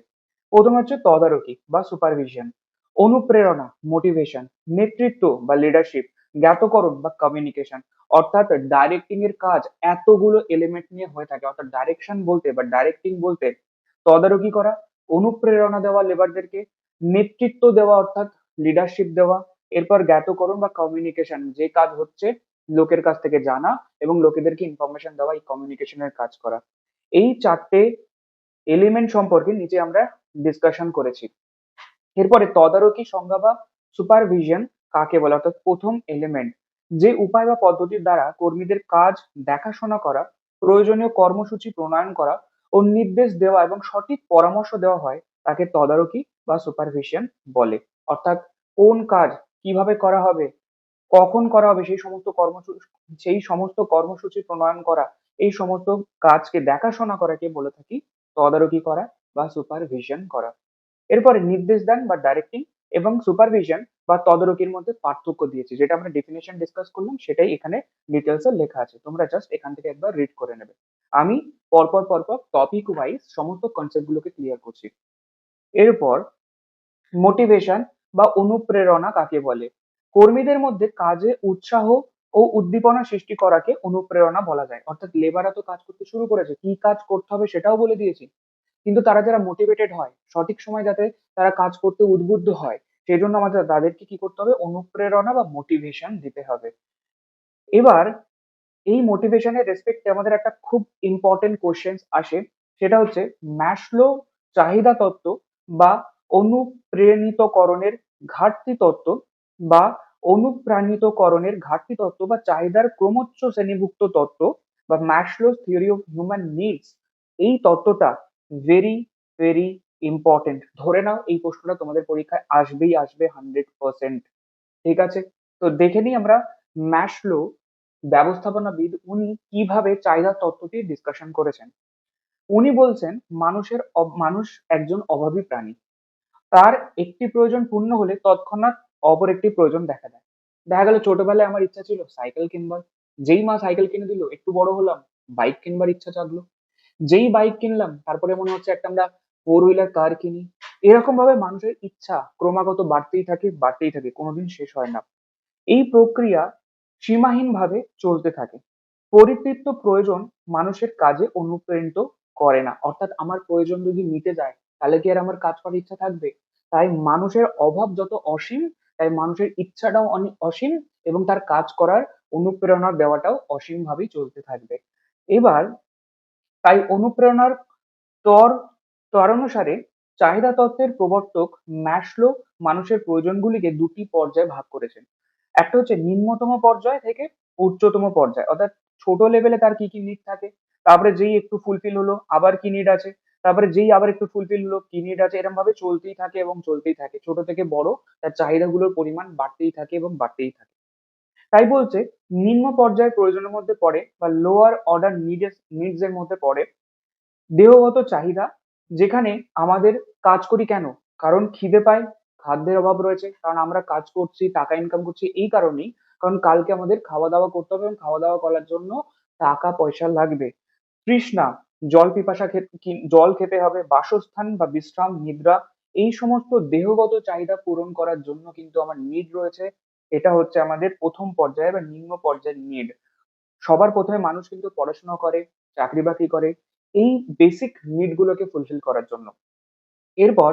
প্রথম হচ্ছে তদারকি বা সুপারভিশন, অনুপ্রেরণা মোটিভেশন, নেতৃত্ব বা লিডারশিপ, জ্ঞাতকরণ বা কমিউনিকেশন। অর্থাৎ ডাইরেক্টিং এর কাজ এতগুলো এলিমেন্ট নিয়ে হয়ে থাকে। অর্থাৎ ডাইরেকশন বলতে বা ডাইরেক্টিং বলতে তদারকি করা, অনুপ্রেরণা দেওয়া লেবারদেরকে, নেতৃত্ব দেওয়া অর্থাৎ লিডারশিপ দেওয়া, এরপর জ্ঞাতকরণ বা কমিউনিকেশন, যে কাজ হচ্ছে লোকের কাছ থেকে জানা এবং লোকেদেরকে ইনফরমেশন দেওয়া, এই কমিউনিকেশনের কাজ করা। এই 4টে এলিমেন্ট সম্পর্কে নিচে আমরা ডিসকাশন করেছি। এরপরে তদারকি সংজ্ঞা বা সুপারভিশন কাকে বলে, অর্থাৎ প্রথম এলিমেন্ট, যে উপায় বা পদ্ধতির দ্বারা কর্মীদের কাজ দেখাশোনা করা, প্রয়োজনীয় কর্মসূচি প্রণয়ন করা ও নির্দেশ দেওয়া এবং সঠিক পরামর্শ দেওয়া হয় তাকে তদারকি বা সুপারভিশন বলে। অর্থাৎ কোন কাজ কিভাবে করা হবে, কখন করা হবে সেই সমস্ত কর্মসূচি প্রণয়ন করা, এই সমস্ত কাজকে দেখাশোনা করাকে বলে থাকি তদারকি করা বা সুপারভিশন করা। এরপরে নির্দেশ দান বা ডাইরেক্টিং এবং সুপারভিশন বা তদারকির মধ্যে পার্থক্য দিয়েছি, যেটা আমরা ডেফিনেশন ডিসকাস করলাম সেটাই এখানে ডিটেলস এ লেখা আছে, তোমরা জাস্ট এখান থেকে একবার রিড করে নেবে। আমি পরপর পরপর টপিক ওয়াইজ সমস্ত কনসেপ্ট গুলোকে ক্লিয়ার করছি। এরপর মোটিভেশন বা অনুপ্রেরণা কাকে বলে। কর্মীদের মধ্যে কাজে উৎসাহ ও উদ্দীপনা সৃষ্টি করাকে অনুপ্রেরণা বলা যায়। অর্থাৎ লেবাররা তো কাজ করতে শুরু করেছে, কি কাজ করতে হবে সেটাও বলে দিয়েছি, কিন্তু তারা যারা মোটিভেটেড হয় সঠিক সময় যাতে তারা কাজ করতে উদ্বুদ্ধ হয়, সেই জন্য আমাদের তাদেরকে কি করতে হবে, অনুপ্রেরণা বা মোটিভেশন দিতে হবে। এবার এই মোটিভেশনের রেসপেক্টে আমাদের একটা খুব ইম্পর্টেন্ট কোশ্চেন আসে, সেটা হচ্ছে ম্যাসলো চাহিদা তত্ত্ব বা অনুপ্রেরিতকরণের ঘাটতি তত্ত্ব বা অনুপ্রাণিতকরণের ঘাটতি তত্ত্ব বা চাহিদার ক্রমোচ্চ শ্রেণীভুক্ত তত্ত্ব বা ম্যাসলোস থিওরি অফ হিউম্যান নিডস। এই তত্ত্বটা ভেরি ভেরি ইম্পর্টেন্ট, ধরে নাও এই প্রশ্নটা তোমাদের পরীক্ষায় আসবেই আসবে 100%। ঠিক আছে, তো দেখে নিই আমরা ম্যাসলো ব্যবস্থাপনাবিদ উনি কিভাবে চাহিদা তত্ত্বটি ডিসকাশন করেছেন। উনি বলছেন মানুষ একজন অভাবী প্রাণী, তার একটি প্রয়োজন পূর্ণ হলে তৎক্ষণাৎ অপর একটি প্রয়োজন দেখা দেয়। দেখা গেল ছোটবেলায় আমার ইচ্ছা ছিল সাইকেল কিনবার, যেই মা সাইকেল কিনে দিল একটু বড় হলাম বাইক কিনবার ইচ্ছা জাগলো, যেই বাইক কিনলাম তারপরে মনে হচ্ছে একটা আমরা 4 হুইলার কার কিনি। এরকম ভাবে মানুষের ইচ্ছা ক্রমাগত বাড়তেই থাকে, কোনোদিন শেষ হয় না। এই প্রক্রিয়া সীমাহীনভাবে চলতে থাকে। পরিতৃপ্ত প্রয়োজন মানুষের কাজে অনুপ্রাণিত করে না, অর্থাৎ আমার প্রয়োজন যদি মিটে যায় তাহলে কি আর আমার কাজ করার ইচ্ছা থাকবে। তাই মানুষের অভাব যত অসীম, তাই মানুষের ইচ্ছাটাও অনেক অসীম এবং তার কাজ করার অনুপ্রেরণা দেওয়াটাও অসীম ভাবেই চলতে থাকবে। এবার তাই অনুপ্রেরণার স্তর স্তরানুসারে চাহিদা তত্ত্বের প্রবর্তক ম্যাসলো মানুষের প্রয়োজনগুলিকে দুটি পর্যায়ে ভাগ করেছেন। একটা হচ্ছে নিম্নতম পর্যায় থেকে উচ্চতম পর্যায়, অর্থাৎ ছোট লেভেলে তার কি কি নিড থাকে, তারপরে যেই একটু ফুলফিল হলো আবার কি নিড আছে, তারপরে যেই আবার একটু ফুলফিল হলো কি নিড আছে, এরকম ভাবে চলতেই থাকে এবং চলতেই থাকে, ছোট থেকে বড় তার চাহিদাগুলোর পরিমাণ বাড়তেই থাকে এবং বাড়তেই থাকে। তাই বলছে নিম্ন পর্যায়ের প্রয়োজনের মধ্যে পড়ে বা লোয়ার অর্ডার নিডস এর মধ্যে পড়ে দেহগত চাহিদা, যেখানে আমাদের কাজ করি কেন, কারণ খিদে পাই, খাদ্যের অভাব রয়েছে, কারণ আমরা কাজ করছি টাকা ইনকাম করছি, এই কারণেই কারণ কালকে আমাদের খাওয়া দাওয়া করতে হবে এবং খাওয়া দাওয়া করার জন্য টাকা পয়সা লাগবে। তৃষ্ণা, জল পিপাসা জল খেতে হবে, বাসস্থান বা বিশ্রাম, নিদ্রা, এই সমস্ত দেহগত চাহিদা পূরণ করার জন্য কিন্তু আমার নিড রয়েছে। এটা হচ্ছে আমাদের প্রথম পর্যায়ে বা নিম্ন পর্যায়ের নিড। সবার প্রথমে মানুষ কিন্তু পড়াশোনা করে, চাকরি বাকরি করে এই বেসিক নিড গুলোকে ফুলফিল করার জন্য। এরপর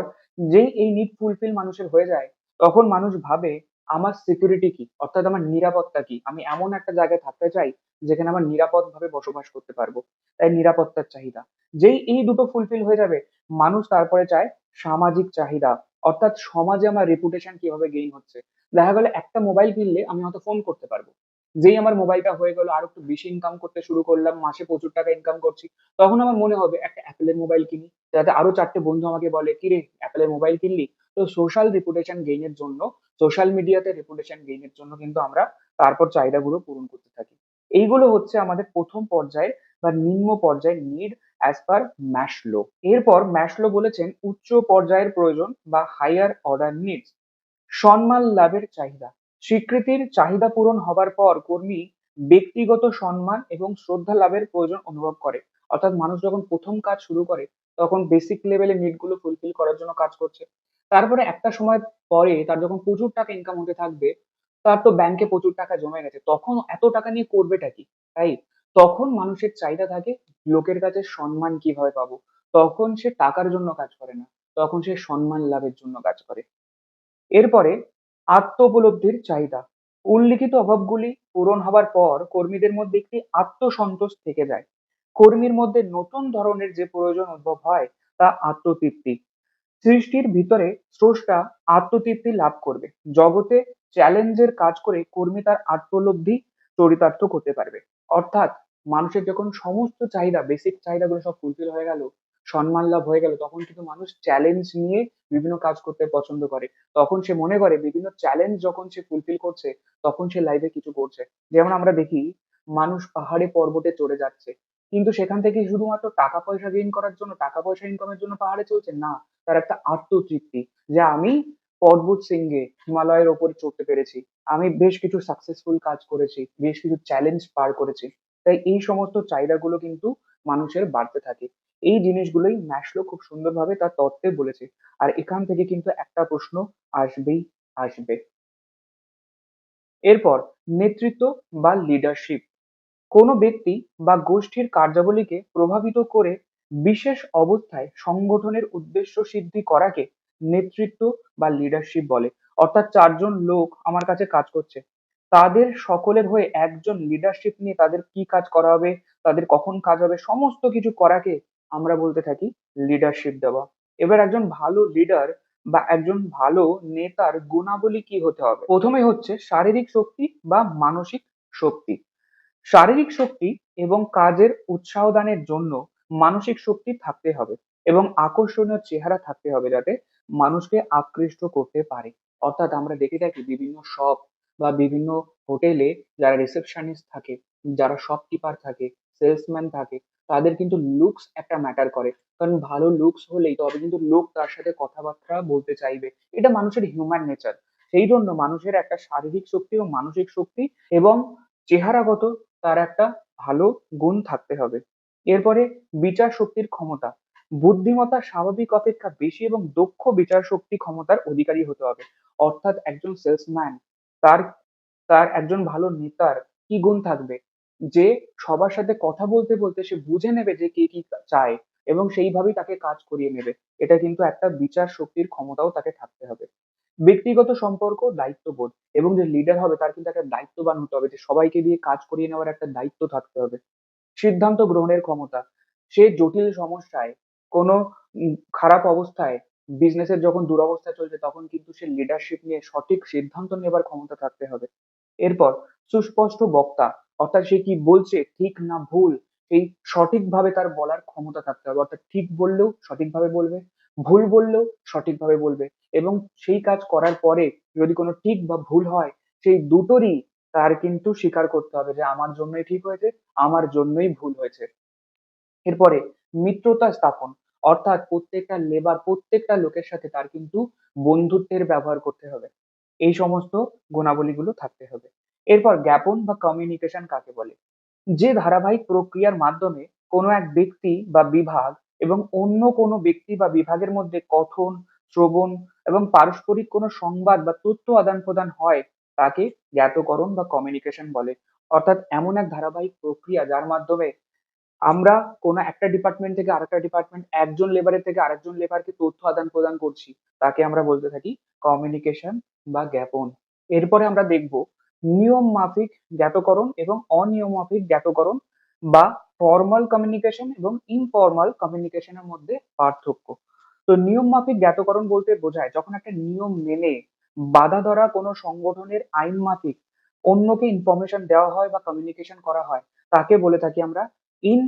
যেই এই নিড ফুলফিল মানুষের হয়ে যায়, তখন মানুষ ভাবে আমার সিকিউরিটি কি, অর্থাৎ আমার নিরাপত্তা কি, আমি এমন একটা জায়গায় থাকতে চাই যেখানে আমার নিরাপদ ভাবে বসবাস করতে পারবো। তাই নিরাপত্তার চাহিদা, যেই এই দুটো ফুলফিল হয়ে যাবে, মানুষ তারপরে চায় সামাজিক চাহিদা, অর্থাৎ সমাজে আমার রেপুটেশন কিভাবে গেইন হচ্ছে। দেখা গেল একটা মোবাইল কিনলে আমি হয়তো ফোন করতে পারবো, যেই আমার মোবাইলটা হয়ে গেল আর একটু বেশি ইনকাম করতে শুরু করলাম, মাসে প্রচুর টাকা ইনকাম করছি, তখন আমার মনে হবে একটা অ্যাপেলের মোবাইল কিনি, যাতে আরো 4টে বন্ধু আমাকে বলে, "কিরে অ্যাপেলের মোবাইল কিনলি?" তো সোশ্যাল রেপুটেশন গেইন এর জন্য, সোশ্যাল মিডিয়াতে রেপুটেশন গেইন এর জন্য কিন্তু আমরা তারপর চাহিদাগুলো পূরণ করতে থাকি। এইগুলো হচ্ছে আমাদের ১ম পর্যায়ের বা নিম্ন পর্যায়ের নিড অ্যাজ পার ম্যাসলো। এরপর ম্যাসলো বলেছেন উচ্চ পর্যায়ের প্রয়োজন বা হাইয়ার অর্ডার নিডস। সম্মান লাভের চাহিদা, স্বীকৃতির চাহিদা পূরণ হবার পর কর্মী ব্যক্তিগত সম্মান এবং শ্রদ্ধা লাভের প্রয়োজন অনুভব করে। অর্থাৎ মানুষ যখন প্রথম কাজ শুরু করে তখন বেসিক লেভেলের নিড গুলো ফুলফিল করার জন্য কাজ করছে। তারপরে একটা সময় পরে তার যখন প্রচুর টাকা ইনকাম হতে থাকবে, তার তো ব্যাংকে প্রচুর টাকা জমে গেছে, তখন এত টাকা নিয়ে করবেটা কি, তাই তখন মানুষের চাহিদা থাকে লোকের কাছে সম্মান কিভাবে পাবো। তখন সে টাকার জন্য কাজ করে না, তখন সে সম্মান লাভের জন্য কাজ করে। এরপরে আত্ম উপলব্ধির চাহিদা, উল্লিখিত অভাবগুলি পূরণ হবার পর কর্মীদের মধ্যে একটি আত্মসন্তোষ থেকে যায়। কর্মীর মধ্যে নতুন ধরনের যে প্রয়োজন উদ্ভব হয় তা আত্মতৃপ্তি। সৃষ্টির ভিতরে স্রষ্টা আত্মতৃপ্তি লাভ করবে। জগতে চ্যালেঞ্জের কাজ করে কর্মী তার আত্মলব্ধি চরিতার্থ করতে পারবে। অর্থাৎ মানুষের যখন সমস্ত চাহিদা, বেসিক চাহিদাগুলো সব ফুলফিল হয়ে গেল, সম্মান লাভ হয়ে গেল, তখন কিন্তু মানুষ চ্যালেঞ্জ নিয়ে বিভিন্ন কাজ করতে পছন্দ করে। তখন সে মনে করে বিভিন্ন চ্যালেঞ্জ যখন সে ফুলফিল করছে, তখন সে লাইফে কিছু করছে। যেমন আমরা দেখি মানুষ পাহাড়ে পর্বতে চড়ে যাচ্ছে, কিন্তু সেখান থেকে শুধুমাত্র টাকা পয়সা গেইন করার জন্য, টাকা পয়সা ইনকামের জন্য পাহাড়ে চলছে না, তার একটা আত্মতৃপ্তি যে আমি পর্বত শৃঙ্গে হিমালয়ের ওপর চড়তে পেরেছি, আমি বেশ কিছু সাকসেসফুল কাজ করেছি, বেশ কিছু চ্যালেঞ্জ পার করেছি। তাই এই সমস্ত চাহিদাগুলো কিন্তু মানুষের বাড়তে থাকে। এই জিনিসগুলোই ম্যাসলো খুব সুন্দরভাবে তার তত্ত্বে বলেছে। আর এখান থেকে কিন্তু একটা প্রশ্ন আসবেই আসবে। এরপর নেতৃত্ব বা লিডারশিপ, কোনো ব্যক্তি বা গোষ্ঠীর কার্যাবলীকে প্রভাবিত করে বিশেষ অবস্থায় সংগঠনের উদ্দেশ্য সিদ্ধি করাকে নেতৃত্ব বা লিডারশিপ বলে। অর্থাৎ 4জন লোক আমার কাছে কাজ করছে, তাদের সকলের হয়ে একজন লিডারশিপ নিয়ে তাদের কি কাজ করা হবে, তাদের কখন কাজ হবে, সমস্ত কিছু করাকে আমরা বলতে থাকি লিডারশিপ দেওয়া। এবার একজন ভালো লিডার বা একজন ভালো নেতার গুণাবলী কি হতে হবে? প্রথমে হচ্ছে শারীরিক শক্তি বা মানসিক শক্তি। শারীরিক শক্তি এবং কাজের উৎসাহ দানের জন্য মানসিক শক্তি থাকতে হবে এবং আকর্ষণীয় চেহারা থাকতে হবে, যাতে মানুষকে আকৃষ্ট করতে পারে। অর্থাৎ আমরা দেখে থাকি বিভিন্ন শপ বা বিভিন্ন হোটেলে যারা রিসেপশনিস্ট থাকে, যারা শপকিপার থাকে, সেলসম্যান থাকে, তাদের কিন্তু লুকস একটা ম্যাটার করে। কারণ ভালো লুকস হলেই তবে কিন্তু লোক তার সাথে কথাবার্তা বলতে চাইবে। এটা মানুষের হিউম্যান নেচার। সেই জন্য মানুষের একটা শারীরিক শক্তি ও মানসিক শক্তি এবং চেহারাগত তার একটা ভালো গুণ থাকতে হবে। এরপরে বিচার শক্তির ক্ষমতা, বুদ্ধিমত্তা স্বাভাবিক অপেক্ষা বেশি এবং দক্ষ বিচার শক্তি ক্ষমতার অধিকারী হতে হবে। অর্থাৎ একজন সেলসম্যান, তার তার একজন ভালো নেতার কি গুণ থাকবে, যে সবার সাথে কথা বলতে বলতে সে বুঝে নেবে যে কে কি চায় এবং সেইভাবেই তাকে কাজ করিয়ে নেবে। এটা কিন্তু একটা বিচার শক্তির ক্ষমতাও তাকে থাকতে হবে। ব্যক্তিগত সম্পর্ক, দায়িত্ববোধ, এবং যে লিডার হবে তার কিন্তু একটা দায়িত্ববান হতে হবে, যে সবাইকে দিয়ে কাজ করিয়ে নেওয়ার একটা দায়িত্ব থাকতে হবে। সিদ্ধান্ত গ্রহণের ক্ষমতা, সে জটিল সমস্যায়, কোনো খারাপ অবস্থায়, বিজনেসের যখন দুরবস্থা চলছে তখন কিন্তু সে লিডারশিপ নিয়ে সঠিক সিদ্ধান্ত নেবার ক্ষমতা থাকতে হবে। এরপর সুস্পষ্ট বক্তা, অর্থাৎ সে কি বলছে ঠিক না ভুল, সেই সঠিকভাবে তার বলার ক্ষমতা থাকতে হবে। অর্থাৎ ঠিক বললেও সঠিকভাবে বলবে, ভুল বললেও সঠিকভাবে বলবে, এবং সেই কাজ করার পরে যদি কোনো ঠিক বা ভুল হয়, সেই দুটোরই তার কিন্তু স্বীকার করতে হবে যে আমার জন্যই ঠিক হয়েছে, আমার জন্যই ভুল হয়েছে। এরপরে মিত্রতা স্থাপন, অর্থাৎ প্রত্যেকটা লেবার, প্রত্যেকটা লোকের সাথে তার কিন্তু বন্ধুত্বের ব্যবহার করতে হবে। এই সমস্ত গুণাবলীগুলো থাকতে হবে। এরপর জ্ঞাপন বা কমিউনিকেশন কাকে বলে? যে ধারাবাহিক প্রক্রিয়ার মাধ্যমে কোনো এক ব্যক্তি বা বিভাগ এবং অন্য কোনো ব্যক্তি বা বিভাগের মধ্যে কথন, শ্রবণ এবং পারস্পরিক কোনো সংবাদ বা তথ্য আদান-প্রদান হয় তাকে জ্ঞাতকরণ বা কমিউনিকেশন বলে। অর্থাৎ এমন এক ধারাবাহিক প্রক্রিয়া যার মাধ্যমে আমরা কোনো একটা ডিপার্টমেন্ট থেকে আরেকটা ডিপার্টমেন্ট, একজন লেবারের থেকে আরেকজন লেবারকে তথ্য আদান-প্রদান করছি, তাকে আমরা বলতে থাকি কমিউনিকেশন বা জ্ঞাপন। এরপরে আমরা দেখব নিয়ম মাফিক জ্ঞাতকরণ এবং অনিয়ম মাফিক জ্ঞাতকরণ বা ফর্মাল কমিউনিকেশন এবং ইনফর্মাল কমিউনিকেশনের মধ্যে পার্থক্য। তো নিয়ম মাফিক জ্ঞাতকরণ বলতে বোঝায় যখন একটা নিয়ম মেনে বাঁধা ধরা কোনো সংগঠনের আইন মাফিক অন্যকে ইনফরমেশন দেওয়া হয় বা কমিউনিকেশন করা হয়, তাকে বলে থাকি আমরা ইন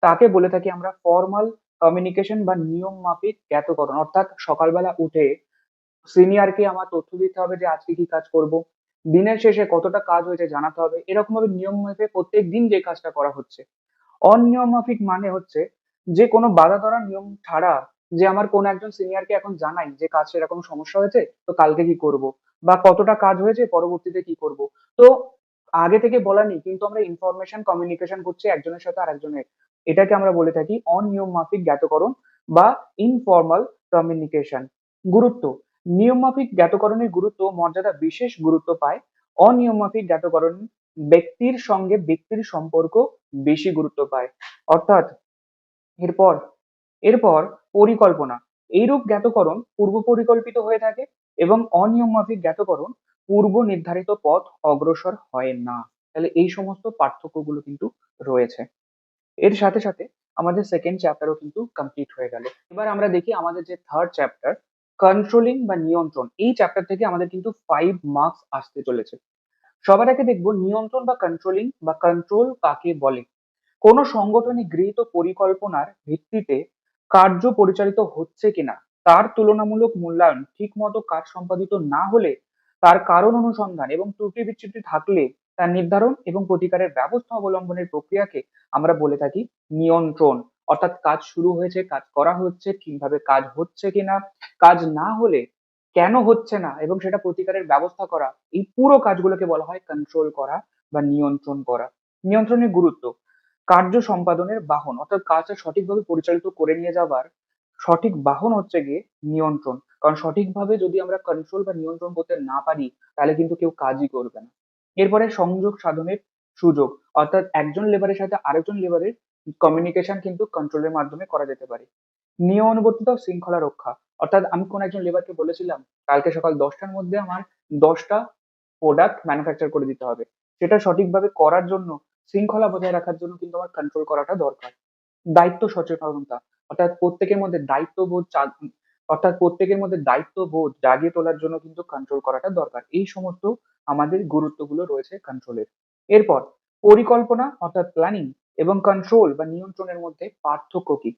তাকে বলে থাকি আমরা ফর্মাল কমিউনিকেশন বা নিয়ম মাফিক জ্ঞাতকরণ। অর্থাৎ সকালবেলা উঠে সিনিয়রকে আমার তথ্য দিতে হবে যে আজকে কি কাজ করব, দিনের শেষে কতটা কাজ হয়েছে জানাতে হবে, এরকম ভাবে নিয়ম মেপে প্রত্যেক দিন যে কাজটা করা হচ্ছে। অনিয়ম মাফিক মানে হচ্ছে যে কোনো বাঁধা ধরা নিয়ম ছাড়া, যে আমার কোনো একজন সিনিয়রকে এখন জানাই যে কাজটা এরকম সমস্যা হয়েছে, তো কালকে কি করব, বা কতটা কাজ হয়েছে পরবর্তীতে কি করব। তো আগে থেকে বলা নেই, কিন্তু আমরা ইনফরমেশন কমিউনিকেশন করছি একজনের সাথে আরেকজনের, এটাকে আমরা বলে থাকি অনিয়ম মাফিক জ্ঞাতকরণ বা ইনফর্মাল কমিউনিকেশন। গুরুত্ব: নিয়ম মাফিক জ্ঞাতকরণের গুরুত্ব মর্যাদা বিশেষ গুরুত্ব পায়। অনিয়ম মাফিক জ্ঞাতকরণ ব্যক্তির সঙ্গে ব্যক্তির সম্পর্ক বেশি গুরুত্ব পায়। অর্থাৎ এরপর এরপর পরিকল্পনা: এইরূপ জ্ঞাতকরণ পূর্ব পরিকল্পিত হয়ে থাকে এবং অনিয়ম মাফিক জ্ঞাতকরণ পূর্ব নির্ধারিত পথ অগ্রসর হয় না। তাহলে এই সমস্ত পার্থক্যগুলো কিন্তু রয়েছে। এর সাথে সাথে আমাদের সেকেন্ড চ্যাপ্টারও কিন্তু কমপ্লিট হয়ে গেল। এবার আমরা দেখি আমাদের যে থার্ড চ্যাপ্টার, কন্ট্রোলিং বা নিয়ন্ত্রণ, এই চ্যাপ্টার থেকে আমাদের কিন্তু 5 মার্কস আসতে চলেছে। সবার আগে দেখবো নিয়ন্ত্রণ বা কন্ট্রোলিং বা কন্ট্রোল কাকে বলে। কোনো সংগঠনে গৃহীত পরিকল্পনার ভিত্তিতে কার্য পরিচালিত হচ্ছে কিনা তার তুলনামূলক মূল্যায়ন, ঠিকমতো কাজ সম্পাদিত না হলে তার কারণ অনুসন্ধান এবং ত্রুটি বিচ্যুতি থাকলে তার নির্ধারণ এবং প্রতিকারের ব্যবস্থা অবলম্বনের প্রক্রিয়াকে আমরা বলে থাকি নিয়ন্ত্রণ। অর্থাৎ কাজ শুরু হয়েছে, কাজ করা হচ্ছে, ঠিকভাবে কাজ হচ্ছে কিনা, কাজ না হলে কেন হচ্ছে না এবং সেটা প্রতিকারের ব্যবস্থা করা, এই পুরো কাজগুলোকে বলা হয় কন্ট্রোল করা বা নিয়ন্ত্রণ করা। নিয়ন্ত্রণের গুরুত্ব: কার্য সম্পাদনের বাহন, অর্থাৎ কাজটা সঠিকভাবে পরিচালিত করে নিয়ে যাবার সঠিক বাহন হচ্ছে গিয়ে নিয়ন্ত্রণ। কারণ সঠিকভাবে যদি আমরা কন্ট্রোল বা নিয়ন্ত্রণ করতে না পারি, তাহলে কিন্তু কেউ কাজই করবে না। এরপরে সংযোগ সাধনের সুযোগ, অর্থাৎ একজন লেবারের সাথে আরেকজন লেবারের কমিউনিকেশন কিন্তু কন্ট্রোলের মাধ্যমে করা যেতে পারে। নিয়মানুবর্তিতা ও শৃঙ্খলা রক্ষা, অর্থাৎ আমি কোন একজন লেবারকে বলেছিলাম কালকে সকাল 10টার মধ্যে আমার 10টা প্রোডাক্ট ম্যানুফ্যাকচার করে দিতে হবে, সেটা সঠিকভাবে করার জন্য, শৃঙ্খলা বজায় রাখার জন্য কিন্তু আমার কন্ট্রোল করাটা দরকার। দায়িত্ব সচেতনতা, অর্থাৎ প্রত্যেকের মধ্যে দায়িত্ববোধ অর্থাৎ প্রত্যেকের মধ্যে দায়িত্ববোধ জাগিয়ে তোলার জন্য কিন্তু কন্ট্রোল করাটা দরকার। এই সমস্ত আমাদের গুরুত্বগুলো রয়েছে কন্ট্রোলের। এরপর পরিকল্পনা অর্থাৎ প্ল্যানিং এবং কন্ট্রোল বা নিয়ন্ত্রণের মধ্যে পার্থক্য কি?